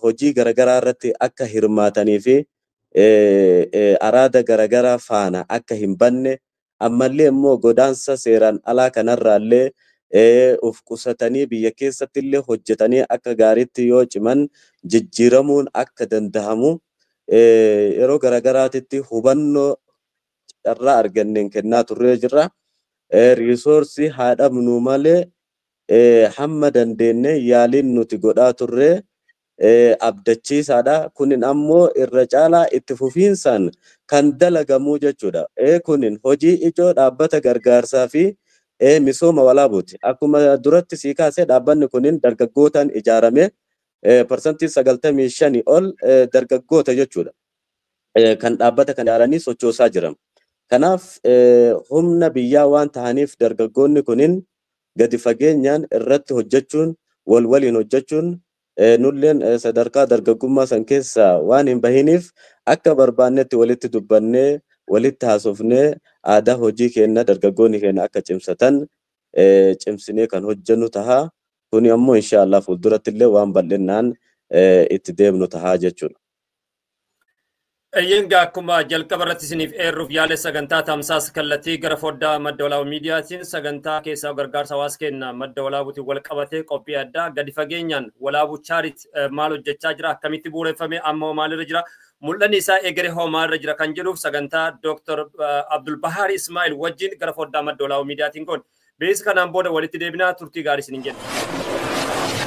hojii garagaraa irratti akka hirmaatanii fi araada garagaraa faana akka hin banne ammallee immoo godaansa seeraan alaa kanarraallee of qusatanii biyya keessatti illee hojjetanii akka gaariitti yoo ciman jijjiiramuun akka danda'amu yeroo garagaraatitti hubannoo carraa arganneen kennaa turree jirra. Riisoorsii haa dhabnu malee hamma dandeenye yaaliin nuti godhaa turree abdachiisaadha. Kunin ammoo irra caalaa itti fufiinsaan kan dalagamu jechuudha. Kunin hojii ijoo dhaabbata gargaarsaa fi misooma walaabuuti. Akkuma duratti sii kaasee dhaabbanni kunin dargaggootaan ijaarame parsantii 95 ol dargaggoota jechuudha. Kan dhaabbata kan ijaaranii sochoosaa jiran. Kanaaf humna biyyaa waan tahaniif dargaggoonni kunin gadi fageenyaan irratti hojjechuun waliin hojjechuun nulleen sadarkaa dargaggummaa san keessa waan hin bahiniif akka barbaannetti walitti dubbannee walitti haasofnee aadaa hojii keenya dargaggoonni keenya akka cimsatan cimsinee kan hojjennu tahaa. Kuni ammoo inshaallah fuulduratti illee waan bal'inaan itti deemnu tahaa jechuudha. Eeyyenga akkuma jalqaba irratti isiniif eerruuf yaala sagantaa tamsaasa kallattii gara foddaa madda walaabuu miidiyaatiin sagantaa keessaa gargaarsa hawaasa keenya madda walaabuutiin wal qabatee qophii addaa gadi fageenyaan walaabuu chaarit maal hojjechaa jira akkamitti bu'uureffame amma maalirra jira mul'anni isaa egeree hoo maalirra jira kan jedhuuf sagantaa Dr. Abdul Bahari Ismail wajjin gara foddaa madda walaabuu miidiyaatiin goon beeksisa kanaan booda walitti deebinaa turtii gaarii isiniin jenna.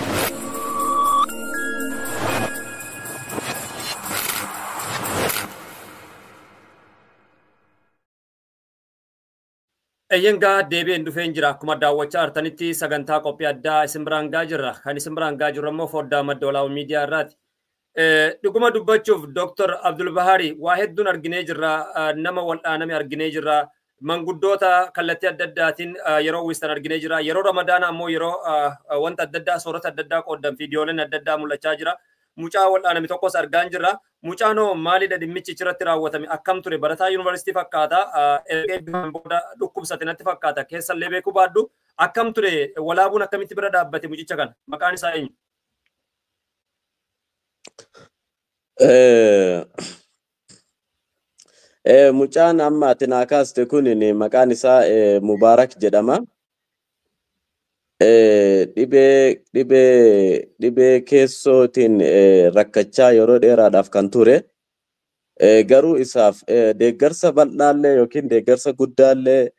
Eeyyengaa deebi'een dhufeen jira akkuma daawwachaa jirtanitti sagantaa qophii addaa isin biraan gaa jirra. Kan isin biraan gaa jirru immoo foddaa madda walaabuu miidiyaa irraati. Dhuguma dubbachuuf Dr. Abdul Bahari waa hedduun arginee jirra. Nama wal'aaname arginee jirra. Manguddoota kallattii adda addaatiin yeroo wistan arginee jira. Yeroo ramadaana ammoo yeroo wanta adda addaa soorata adda addaa qoodan viidiyooleen adda addaa mul'achaa jira. Mucaa wal'aaname tokkos argaan jirra. Mucaanoo maalidha dhimmichi irratti raawwatame akkam ture barataa yuunivarsiitii fakkaata erga booda dhukkubsate natti fakkaata keessallee beekuu baadhu akkam ture walaabuun akkamitti bira dhaabbate mucicha kana maqaan isaa eenyu? Mucaan amma ati naa kaaste kun maqaan isaa Mubaarak jedhama. Dhibee keessootiin rakkachaa yeroo dheeraadhaaf kan ture garuu isaaf deeggarsa bal'aallee yookiin deeggarsa guddaallee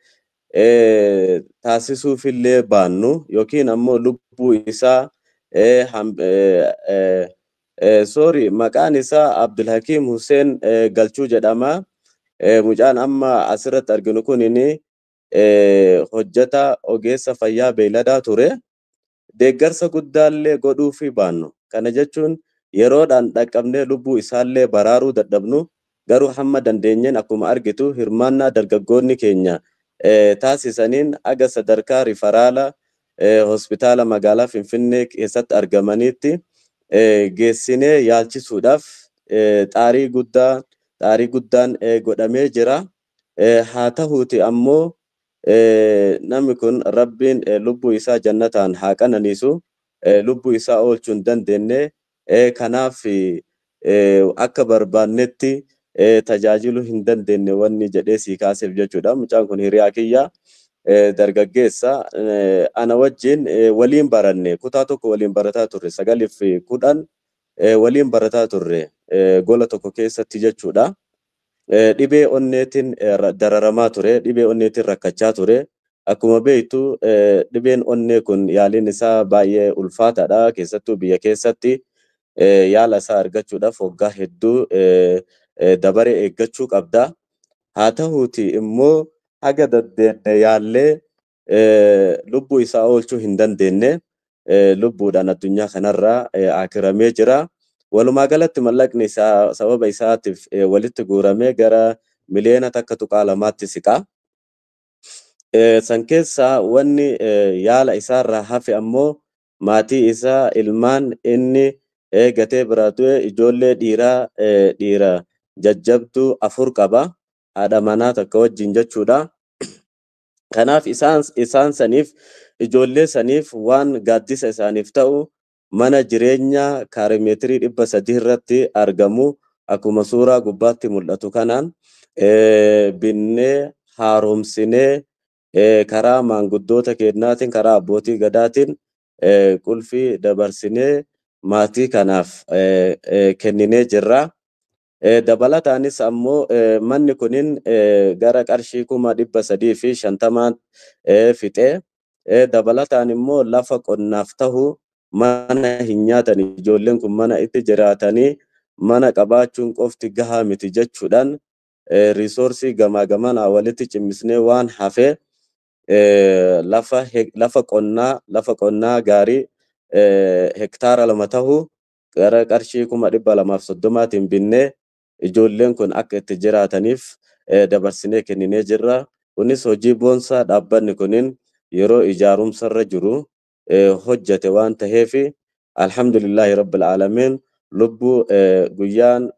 taasisuufillee baannu yookiin ammoo lubbuu isaa maqaan isaa Abdulhakiim Hussein Galchuu jedhama. Mucaan amma asirratti arginu kunini hojjeta ogeessa fayyaa beeyladaa ture deeggarsa guddaallee godhuufi baannu kana jechuun yeroodhaan dhaqqabnee lubbuu isaallee baraaruu dadhabnu garuu hamma dandeenyeen akkuma argitu hirmaannaa dargaggoonni keenya taasisaniin aga sadarkaa rifaraala hospitaala magaalaa Finfinnee keessatti argamanitti geessinee yaalchisuudhaaf xaarii guddaan godhamee jira. Haa ta'uuti ammoo namni kun rabbiin lubbuu isaa jannataan haa qananiisu lubbuu isaa oolchuu hin dandeenye kanaaf akka barbaannetti tajaajiluu hin dandeenye wanni jedhee sii kaaseef jechuudha. Mucaan kun hiriyaa kiyya dargaggeessa ana wajjin waliin baranne kutaa tokko waliin barataa turre 9-10 waliin barataa turre gola tokko keessatti jechuudha. Dhibee onneetiin dararamaa ture, dhibee onneetiin rakkachaa ture. Akkuma beektu dhibeen onnee kun yaaliin isaa baay'ee ulfaataadha. Keessattuu biyya keessatti yaala isaa argachuudhaaf waggaa hedduu dabaree eeggachuu qabda. Haa ta'uuti immoo haga dandeenye yaallee lubbuu isaa oolchuu hin dandeenye lubbuudhaan addunyaa kanarraa akiramee jira. Walumaa galatti mallaqni isaa sababa isaatiif walitti guuramee gara miliyoona takka tuqaa lamaatti siqa. San keessaa wanni yaala isaarraa hafe ammoo maatii isaa ilmaan inni gatee biraa du'e ijoollee dhiira jajjabduu 4 qaba. Haadha manaa takka wajjin jechuudha. Kanaaf isaan saniif ijoollee saniif waan gaaddisa isaaniif ta'u mana jireenyaa kaarimeetirii 300 irratti argamu akkuma suuraa gubbaatti mul'atu kanaan binnee haaromsinee karaa maanguddoota keenyaatiin karaa abbootii gadaatiin qulfii dabarsinee maatii kanaaf kenninee jirra. Dabalataanis ammoo manni kunin gara qarshii 350 fixee dabalataan immoo lafa qonnaaf ta'u mana hin nyaatan ijoolleen kun mana itti jiraatanii mana qabaachuun qofti gahaa miti jechuudhaan riisoorsii gamaa gamanaa walitti cimmisnee waan hafe lafa qonnaa gaarii hektaara 2 ta'u gara qarshii 230tiin binnee ijoolleen kun akka itti jiraataniif dabarsinee kenninee jirra. Kunis hojii boonsaa dhaabbanni kunin yeroo ijaarumsarra jiru hojjate waan ta'eef alhamdulillahi rabbil aalamiin lubbuu guyyaan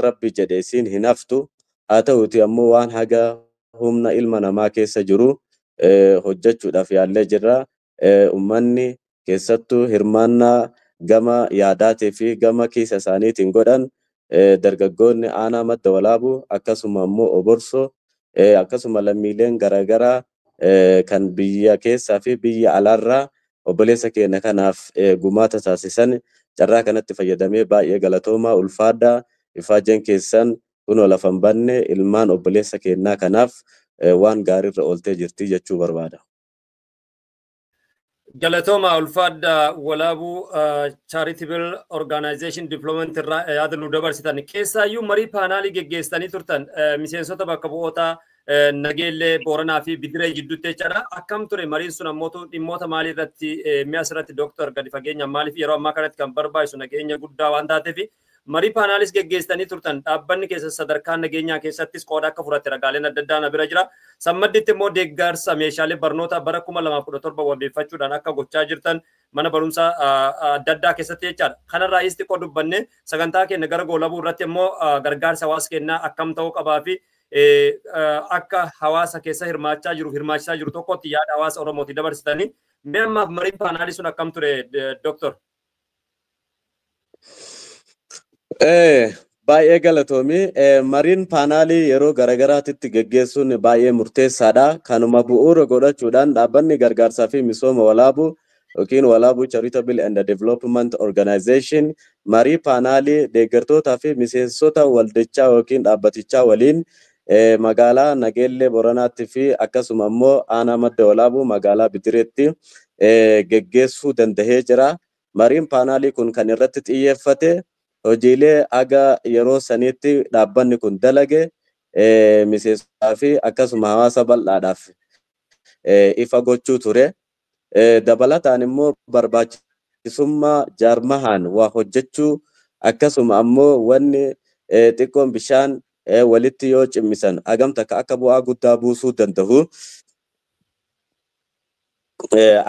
rabbi jedhe isiin hin haftu. Haa ta'uuti ammoo waan haga humna ilma namaa keessa jiru hojjechuudhaaf yaallee jirra. Ummanni keessattuu hirmaannaa gama yaadaatii fi gama kiisa isaaniitiin godhan dargaggoonni aanaa madda walaabuu akkasuma ammoo oborsoo akkasuma lammiileen garaagaraa kan biyya keessaa fi biyya alaarraa obboleessa keenya kanaaf gumaata taasisan carraa kanatti fayyadamee baay'ee galatoomaa ulfaadhaa ifaajeen keessan kunoo lafan banne ilmaan obboleessa keenyaa kanaaf waan gaariirra ooltee jirti jechuu barbaada. Galatoma ulfaadha walaabuu charitable organization development irraa yaada nu dabarsitan keessaayyuu marii paanaalii geggeessanii turtan miseensota bakka bu'oota nageellee Booranaa fi Bidiree jidduutti jechaadha. Akkam ture mariin sun ammoo dhimmoota maalii irratti mi'a asirratti dooktor gadi fageenya maaliif yeroo ammaa kanatti kan barbaachisu nageenya guddaa waan taateef marii paanaalis geggeessanii turtan dhaabbanni keessa sadarkaa nageenyaa keessattis qooda akka fudhatte ragaaleen adda addaa na bira jira. Sammadditti immoo deeggarsa meeshaalee barnoota bara 2017 wabeeffachuudhaan akka gochaa jirtan mana barumsaa adda addaa keessatti jechaadha. Kanarraa xiqqoo dubbanne sagantaa keenya gara goolabuu irratti immoo gargaarsa hawaasa keenyaa akkam ta'uu qabaa fi akka hawaasa keessa hirmaachisaa jiru tokkotti yaada hawaasa Oromooti dabarsitanii mee ammaaf mariin paanaalii sun akkam ture Dooktor? Baay'ee galatoomii mariin paanaalii yeroo garagaraatitti geggeessuun baay'ee murteessaadha. Kanuma bu'uura godhachuudhaan dhaabbanni gargaarsaa fi misooma walaabuu yookiin walaabuu charitable and development organization marii paanaalii deeggartootaa fi miseensota waldichaa yookiin dhaabbatichaa waliin magaalaa Nageellee Booranaatti fi akkasuma immoo aanaa madda walaabuu magaalaa Bidireetti geggeessuu dandahee jira. Mariin paanaalii kun kan irratti xiyyeeffate hojiilee aga yeroo saniitti dhaabbanni kun dalage miseensotaa fi akkasuma hawaasa bal'aadhaaf ifa gochuu ture. Dabalataan immoo barbaachisummaa jaarmahaan waa hojjechuu akkasuma ammoo wanni xiqqoon bishaan walitti yoo cimmisan agamta akka bu'aa guddaa buusuu danda'u.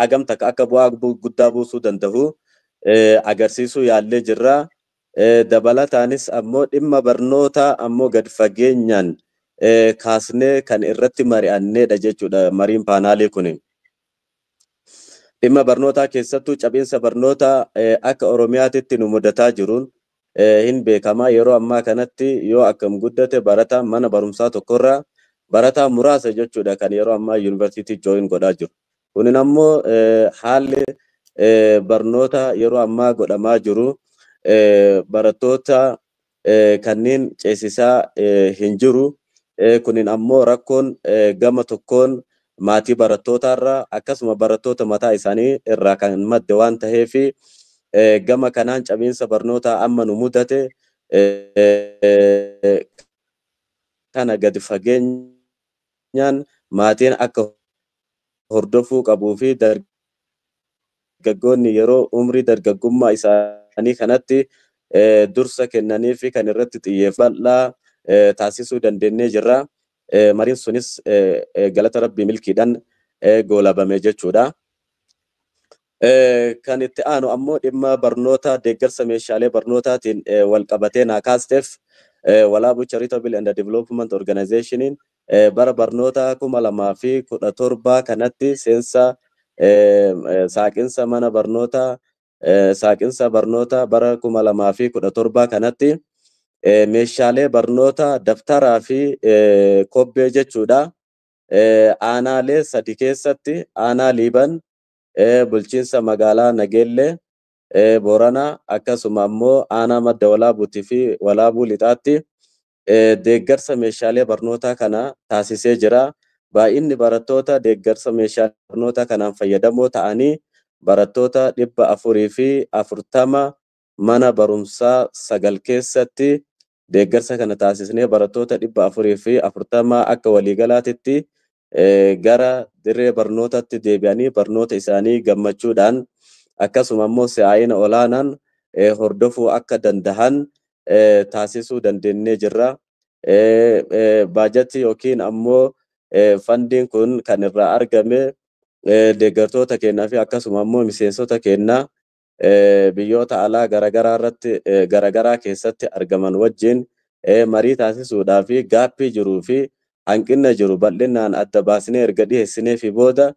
Agamta akka bu'aa guddaa buusuu danda'u agarsiisuu yaallee jirra. Dabalataanis ammoo dhimma barnoota ammoo gad fageenyaan kaasnee kan irratti mari'anneedha jechuudha mariin paanaalii kun. Dhimma barnootaa keessattuu cabiinsa barnoota akka Oromiyaatitti nu mudataa jiruun hin beekama. Yeroo ammaa kanatti yoo akkam guddate barataa mana barumsaa tokkorraa barataa muraasa jechuudha kan yeroo ammaa yuunivarsiitii jooyin godhaa jiru. Kunin ammoo haalli barnoota yeroo ammaa godhamaa jiru barattoota kanneen ceesisaa hin jiru. Kunin ammoo rakkoon gama tokkoon maatii barattootaarraa akkasuma barattoota mataa isaanii irraa kan madde waan ta'eef gama kanaan cabiinsa barnootaa amma nu mudate kana gadi fageenyaan maatiin akka hordofuu qabuu fi dargaggoonni yeroo umrii dargaggummaa isaanii kanatti dursa kennanii fi kan irratti xiyyeeffannaa taasisuu dandeenyee jirra. Mariin sunis galata rabbii milkiidhaan goolabame jechuudha. Kan itti aanu ammoo dhimma barnoota deeggarsa meeshaalee barnootaatiin wal qabatee naa kaasteef Walaabuu Charitable and Development Organization bara barnoota 2017 kanatti seensa saaqinsa mana barnoota saaqinsa barnoota bara 2017 kanatti meeshaalee barnoota daftaraa fi kobbee jechuudha. Aanaalee 3 keessatti aanaa Liiban bulchiinsa magaalaa Nageellee Booranaa akkasuma ammoo aanaa Madda Walaabuutii fi Walaabuu Lixaatti deeggarsa meeshaalee barnootaa kana taasisee jira. Baay'inni barattoota deeggarsa meeshaalee barnootaa kanaan fayyadamoo ta'anii barattoota 440 mana barumsaa 9 keessatti deeggarsa kana taasisnee barattoota 440 akka waliigalaatitti gara dirree barnootatti deebi'anii barnoota isaanii gammachuudhaan akkasuma ammoo si'aayina olaanaan hordofuu akka danda'an taasisuu dandeenyee jirra. Baajetii yookiin ammoo fandiin kun kan irraa argame deeggartoota keenyaa fi akkasuma ammoo miseensota keenyaa biyyoota alaa garagaraa keessatti argaman wajjin marii taasisuudhaa fi gaappii jiruu fi hanqina jiru bal'inaan adda baasnee erga dhiyeessinee fi booda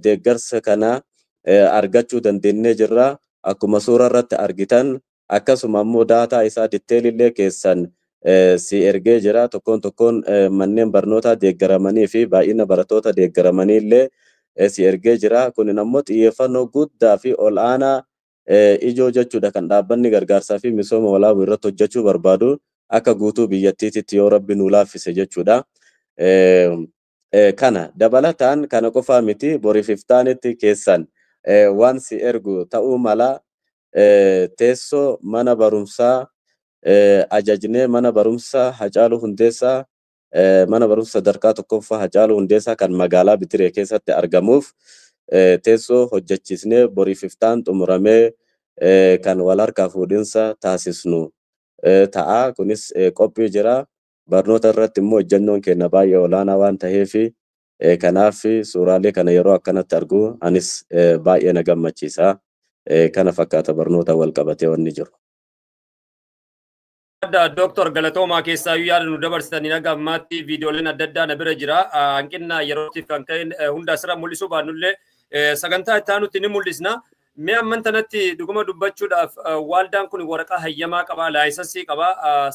deeggarsa kana argachuu dandeenyee jirra. Akkuma suura irratti argitan akkasuma ammoo daataa isaa ditteelillee keessan si ergee jira. Tokkoon manneen barnootaa deeggaramanii fi baay'ina barattoota deeggaramanii illee si ergee jira. Kunin ammoo xiyyeeffannoo guddaa fi ol'aanaa ijoo jechuudha kan dhaabbanni gargaarsaa fi misooma walaabuu irratti hojjechuu barbaadu akka guutuu biyyattiitti yoo rabbi nu laaffise jechuudha. Kana dabalataan kana qofaa miti boriif iftaanitti keessan waan si ergu ta'uu mala teessoo mana barumsaa ajajnee mana barumsaa Hacaaluu Hundeessaa mana barumsa sadarkaa tokkoffaa Hacaaluu Hundeessaa kan magaalaa Bitiree keessatti argamuuf teessoo hojjechiisnee boriif iftaan xumuramee kan wal harkaa fuudhinsa taasisnu ta'a. Kunis qophii jira. Barnoota irratti immoo hojjennoon keenya baay'ee olaanaa waan ta'eef kanaaf suuraalee kana yeroo akkanatti argu anis baay'ee na gammachiisa. Kana fakkaata barnoota wal qabatee wanni jiru. Dr. Galatoomaa keessaa yaada nu dabarsitanii naga ammaatti viidiyooleen adda addaa na bira jira. Hanqina yerootiif kan ka'e hunda asirra mul'isuu baannullee sagantaa itti aanutti ni mul'isna. Mee amman tanatti dhuguma dubbachuudhaaf waaldaan kun waraqaa hayyamaa qaba, laayisansii qaba,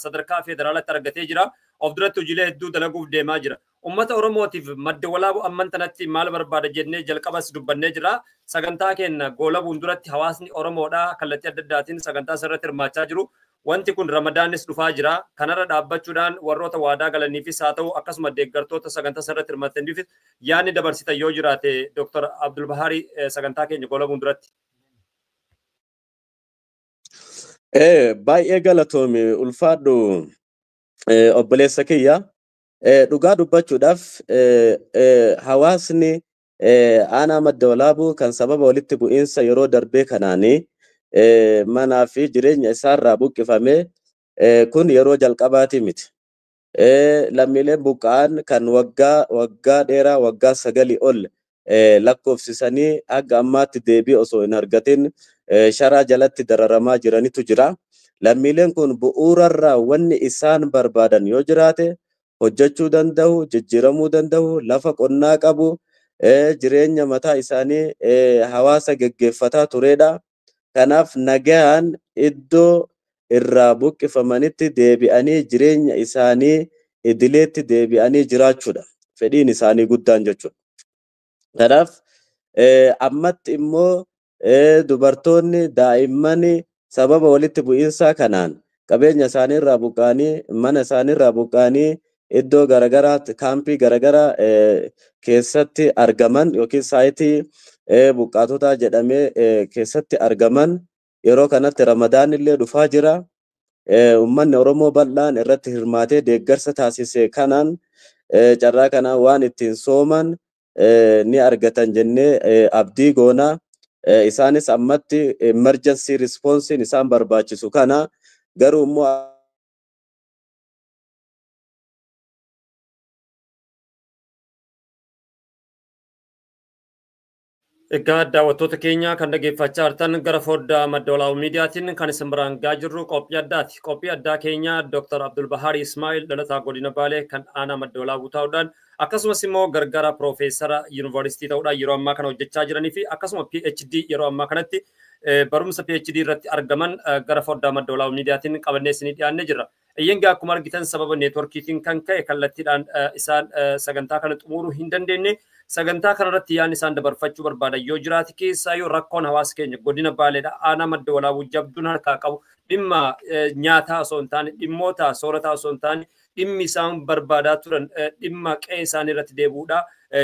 sadarkaa federaalaatti argatee jira. Of duratti hojiilee hedduu dalaguuf deemaa jira. Uummata Oromootiif madda walaabuu amman tanatti maal barbaada jennee jalqabas dubbannee jira. Sagantaa keenya goolabuun duratti hawaasni Oromoodhaa kallattii adda addaatiin sagantaa irratti hirmaachaa jiru. Wanti kun Ramadaanis dhufaa jira. Kanarra dhaabbachuudhaan warroota waadaa galaniifis haa ta'u akkasuma deeggartoota sagantaa irratti hirmaataniifis yaadni dabarsitan yoo jiraate Dr. Abdul Baharii sagantaa keenya goolabuun duratti. Baay'ee galatoomi ulfaadhu obboleessa kiyya. Dhugaa dubbachuudhaaf hawaasni aanaa madda walaabuu kan sababa walitti bu'iinsa yeroo darbee kanaanii manaa fi jireenya isaarraa buqqifame kun yeroo jalqabaati miti. Lammiileen buqqa'an kan waggaa dheeraa waggaa 9 ol lakkoofsisanii hanga ammaatti deebii osoo hin argatin sharaa jalatti dararamaa jiranitu jira. Lammiileen kun bu'uurarraa wanni isaan barbaadan yoo jiraate hojjechuu danda'u, jijjiiramuu danda'u, lafa qonnaa qabu, jireenya mataa isaanii hawaasa geggeeffataa turedha. Kanaaf nagaan iddoo irraa buqqifamanitti deebi'anii jireenya isaanii idileetti deebi'anii jiraachuudha. Fedhiin isaanii guddaan jechuudha. Kanaaf ammatti immoo dubartoonni daa'imman sababa walitti bu'iinsaa kanaan qabeenya isaanii irraa buqqaanii mana isaanii irraa buqqaanii iddoo garagaraatti kaampii garagaraa keessatti argaman yookiin saayitii buqqaatotaa jedhamee keessatti argaman yeroo kanatti Ramadaan illee dhufaa jira. Uummanni Oromoo bal'aan irratti hirmaatee deeggarsa taasise kanaan carraa kanaan waan ittiin sooman ni argatan jennee abdii goona. Isaanis ammatti emergency response isaan barbaachisu kana garuu immoo Egaa daawwattoota keenya kan dhaggeeffachaa jirtan gara foddaa madda walaabuu miidiyaatiin kan isin biraan gahaa jirru qophii addaati. Qophii addaa keenya Dr. Abdul Bahari Ismail dhalataa godina Baalee kan aanaa madda walaabuu ta'uudhaan akkasumas immoo gargaara piroofeesara yuunivarsiitii ta'uudhaan yeroo ammaa kana hojjechaa jiranii fi akkasuma PhD yeroo ammaa kanatti barumsa PhD irratti argaman gara foddaa madda walaabuu miidiyaatiin qabannee isinii dhiyaannee jirra. Eeyyengaa akkuma argitan sababa neetworkiitiin kan ka'e kallattiidhaan isaan sagantaa kana xumuruu hin dandeenye. Sagantaa kanarratti yaan isaan dabarfachuu barbaadan yoo jiraate keessaa yoo rakkoon hawaasa keenya godina Baaleedha aanaa madda walaabuu jabduun harkaa qabu dhimma nyaataa osoo hin taane dhimmoota soorataa osoo hin taane dhimmi isaan barbaadaa turan dhimma qe'ee isaanii irratti deebi'uudha.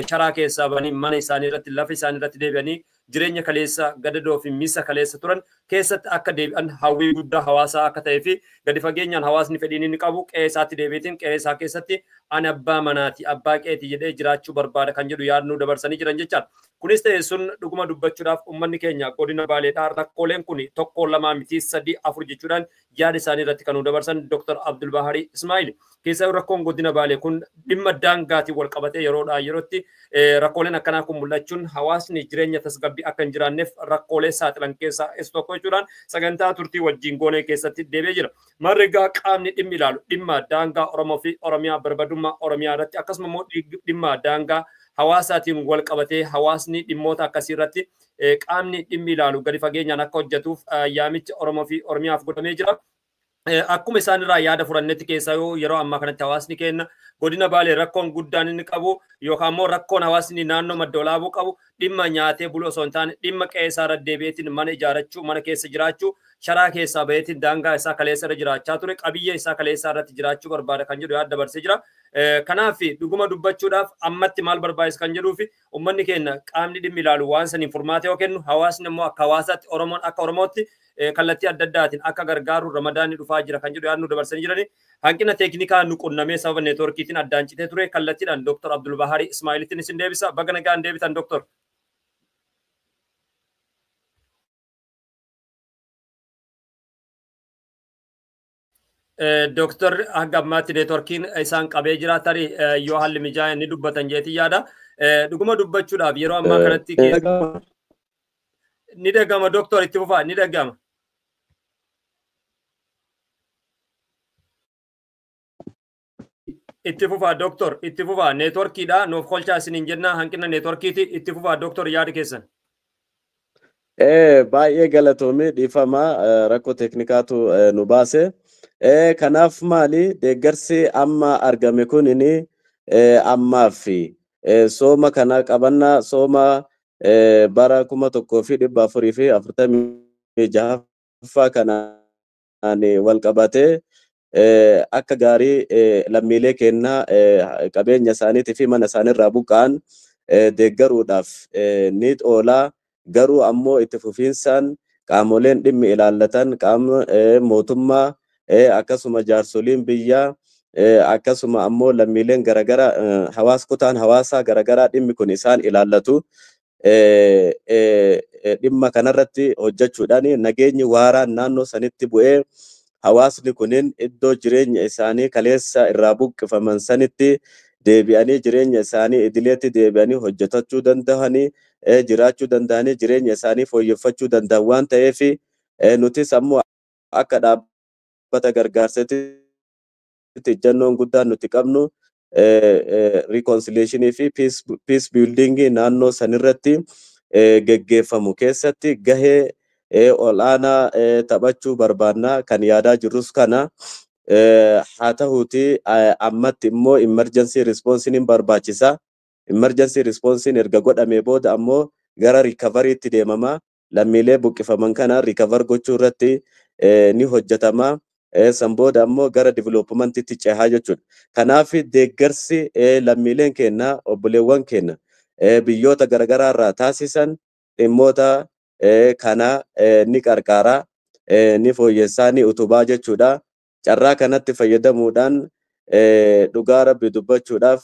Sharaa keessaa banii mana isaanii irratti lafa isaanii irratti deebi'anii jireenya kaleessa gadadoo fi misa kaleessa turan keessatti akka deebi'an hawwii guddaa hawaasaa akka ta'ee fi gadi fageenyaan hawaasni fedhiin inni qabu qe'ee isaatti deebiitiin qe'ee isaa keessatti ani abbaa manaati abbaa qe'eeti jedhee jiraachuu barbaada kan jedhu yaadnuu dabarsanii jiran jechaadha. Kunis ta'e sun dhuguma dubbachuudhaaf uummanni keenya godina Baaleedhaa rakkooleen kun tokko lamaa miti sadii afur jechuudhaan yaada isaanii irratti kan nu dabarsan Dr. Abdul Bahari Ismail. Keessaa rakkoon godina Baalee kun dhimma daangaatiin wal qabatee yeroodhaa yerootti rakkooleen akkanaa kun mul'achuun hawaasni jireenya tasgabbii akka hin jiraanneef rakkoolee saaxilan keessaa isa tokko jechuudhaan sagantaa turtii wajjin goonee keessatti deebi'ee jira. Marrigaa qaamni dhimmi ilaalu dhimma daangaa Oromoo fi Oromiyaa barbadummaa Oromiyaa irratti akkasuma immoo dhimma daangaa hawaasaatiin wal qabatee hawaasni dhimmoota akkasii irratti qaamni dhimmi ilaalu gadi fageenyaan akka hojjetuuf yaamicha Oromoo fi Oromiyaaf godhamee jira. Akkuma isaan irraa yaada furannetti keessaa yeroo ammaa kanatti hawaasni keenya godina Baalee rakkoon guddaan inni qabu yookaan immoo rakkoon hawaasni naannoo madda walaabuu qabu dhimma nyaatee buluu osoo hin taane dhimma qe'ee isaa irra deebi'eetiin mana ijaarrachuu mana keessa jiraachuu sharaa keessaa baheetiin daangaa isaa kaleessa irra jiraachaa ture qabiyyee isaa kaleessaa irratti jiraachuu barbaada kan jedhu yaada dabarsee jira. Kanaaf dhuguma dubbachuudhaaf ammatti maal barbaachisa kan jedhuu fi uummanni keenya qaamni dhimmi ilaalu waan saniin furmaata yoo kennu hawaasni immoo akka hawaasaatti Oromoon akka Oromootti kallattii adda addaatiin akka gargaaru Ramadaanni dhufaa jira kan jedhu yaadnu dabarsanii jirani. Hanqina teeknikaa nu qunnamee sababa neetworkiitiin addaan citee ture kallattiidhaan Dr. Abdul Bahari Ismailittiin isin deebisa. Baga nagaan deebitan Dr. Dr. Aggammaatti neetworkiin isaan qabee jira tarii yoo haalli mijaa'e ni dubbatan jeetii yaada. Dhuguma dubbachuudhaaf yeroo ammaa kanatti ni dhagama Dr. itti fufaa ni dhagama. Itti fufaa Dr. itti fufaa neetworkiidha nuuf kolchaa isiniin jenna hanqina neetworkiiti itti fufaa Dr. yaada keessan. Baay'ee galatoomee dhiifama rakkoo teeknikaatu nu baase. Kanaaf maali deeggarsi amma argame kun inni ammaaf sooma kana qabannaa sooma bara 1446 kanaan wal qabatee akka gaarii lammiilee keenya qabeenya isaaniitii fi mana isaaniirraa buqqa'an deeggaruudhaaf ni oolaa. Garuu ammoo itti fufiinsaan qaamoleen dhimmi ilaallatan qaama mootummaa akkasuma jaarsoliin biyyaa akkasuma ammoo lammiileen garagara hawaas kutaan hawaasaa garagaraa dhimmi kun isaan ilaallatu dhimma kanarratti hojjechuudhaan nageenyi waaraan naannoo sanitti bu'ee hawaasni kunin iddoo jireenya isaanii kaleessa irraa buqqifaman sanitti deebi'anii jireenya isaanii idileetti deebi'anii hojjetachuu danda'anii jiraachuu danda'anii jireenya isaanii fooyyeffachuu danda'an waan ta'eef nutis ammoo akka dhaabbata gargaarsaatti ejjennoon guddaan nuti qabnu reconciliation fi peace building naannoo sanirratti geggeeffamu keessatti gahee olaanaa taphachuu barbaanna kan yaadaa jirrus kana haa ta'uuti ammatti immoo emergency response ni barbaachisa. Emergency response erga godhamee booda ammoo gara recovery itti deemama. Lammiilee buqqifaman kana recover gochuu irratti ni hojjetama. San booda ammoo gara development itti cehaa jechuudha. Kanaaf deeggarsi lammiileen keenya obboleewwan keenya biyyoota garaagaraa irraa taasisan dhimmoota kana ni qarqaara ni fooyyessaa ni utubaa jechuudha. Carraa kanatti fayyadamuudhaan dhugaa rabbi dubbachuudhaaf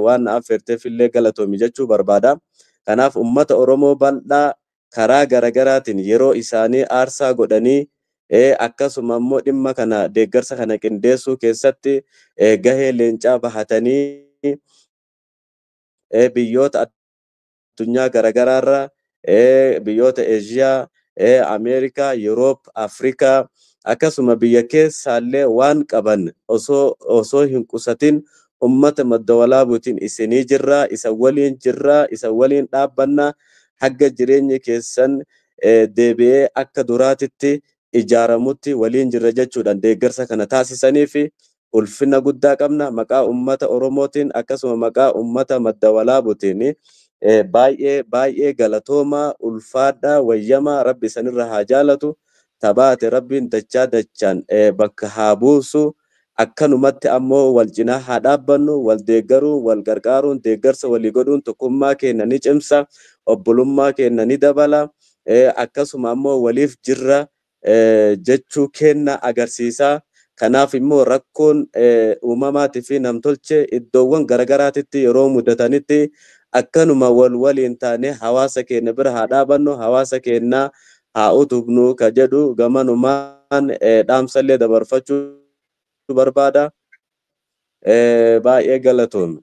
waan affeerteef illee galatoomi jechuu barbaada. Kanaaf ummata Oromoo bal'aa karaa garaagaraatiin yeroo isaanii aarsaa godhanii akkasuma immoo dhimma kana deeggarsa kana qindeessuu keessatti gahee leencaa bahatanii biyyoota addunyaa garaagaraarra biyyoota Eeshiyaa, Ameerikaa, Yuroop, Afrikaa akkasuma biyya keessaallee waan qaban osoo hin qusatin ummata madda walaabuutiin isinii jirra, isa waliin jirra, isa waliin dhaabbanna hagga jireenya keessan deebi'ee akka duraatitti ijaaramutti waliin jirra jechuudhaan deeggarsa kana taasisanii fi ulfina guddaa qabna. Maqaa ummata Oromootiin akkasuma maqaa ummata madda walaabuutiin baay'ee galatooma ulfaadha wayyama rabbi sanirra haa jaalatu. Tabaate rabbiin dachaan bakka haa buusu. Akkanumatti ammoo wal cinaa haa dhaabbannu, wal deeggaruu, wal gargaaruun, deeggarsa walii godhuun tokkummaa keenya ni cimsa, obbolummaa keenya ni dabala. Akkasuma ammoo waliif jirra jechuu keenya agarsiisa. Kanaaf immoo rakkoon uumamaatii fi namtolchee iddoowwan garaagaraatitti yeroo mudatanitti akkanuma waliin taane hawaasa keenya bira haa dhaabannu, hawaasa keenya haa utubnu ka jedhu gamanumaan dhaamsallee dabarfachuu barbaada. Baay'ee galatoomne.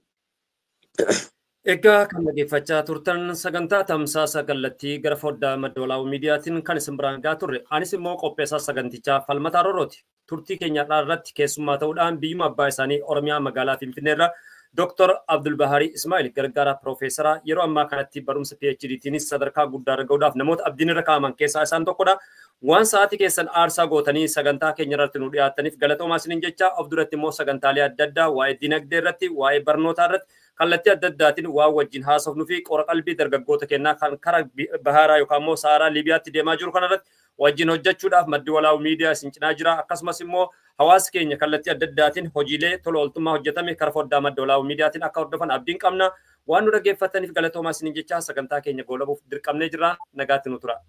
Egaa kan dhaggeeffachaa turtan sagantaa tamsaasa kallattii gara foddaa madda walaabuu miidiyaatiin kan isin biraan gahaa turre. Anis immoo qopheessaa sagantichaa Falmataa Roorooti. Turtii keenya irratti keessummaa ta'uudhaan biyyuma abbaa isaanii Oromiyaa magaalaa Finfinneerra Dr. Abdul Baharii Ismail gargaaraa Piroofeesaraa yeroo ammaa kanatti barumsa PhD'tiinis sadarkaa guddaa argachuudhaaf namoota abdiin irra kaa'aman keessaa isaan tokkodha. Waan sa'aatii keessan aarsaa gootanii sagantaa keenya irratti nu dhiyaattaniif galatoomaa isiniin jecha of duratti immoo sagantaalee adda addaa waa'ee dinagdee irratti waa'ee barnootaa irratti kallattii adda addaatiin waa wajjin haasofnuu fi qora qalbii dargaggoota keenyaa kan karaa baharaa yookaan immoo saaraa Liibiyaatti deemaa jiru kanarratti wajjin hojjechuudhaaf maddi walaabuu miidiyaa isin cinaa jira. Akkasumas immoo hawaasa keenya kallattii adda addaatiin hojiilee tola ooltummaa hojjetame karaa foddaa madda walaabuu miidiyaatiin akka hordofan abdiin qabna. Waan nu dhaggeeffataniif galatoomaa isiniin jecha sagantaa keenya goolabuuf dirqamnee jirra. Nagaatti nu tura.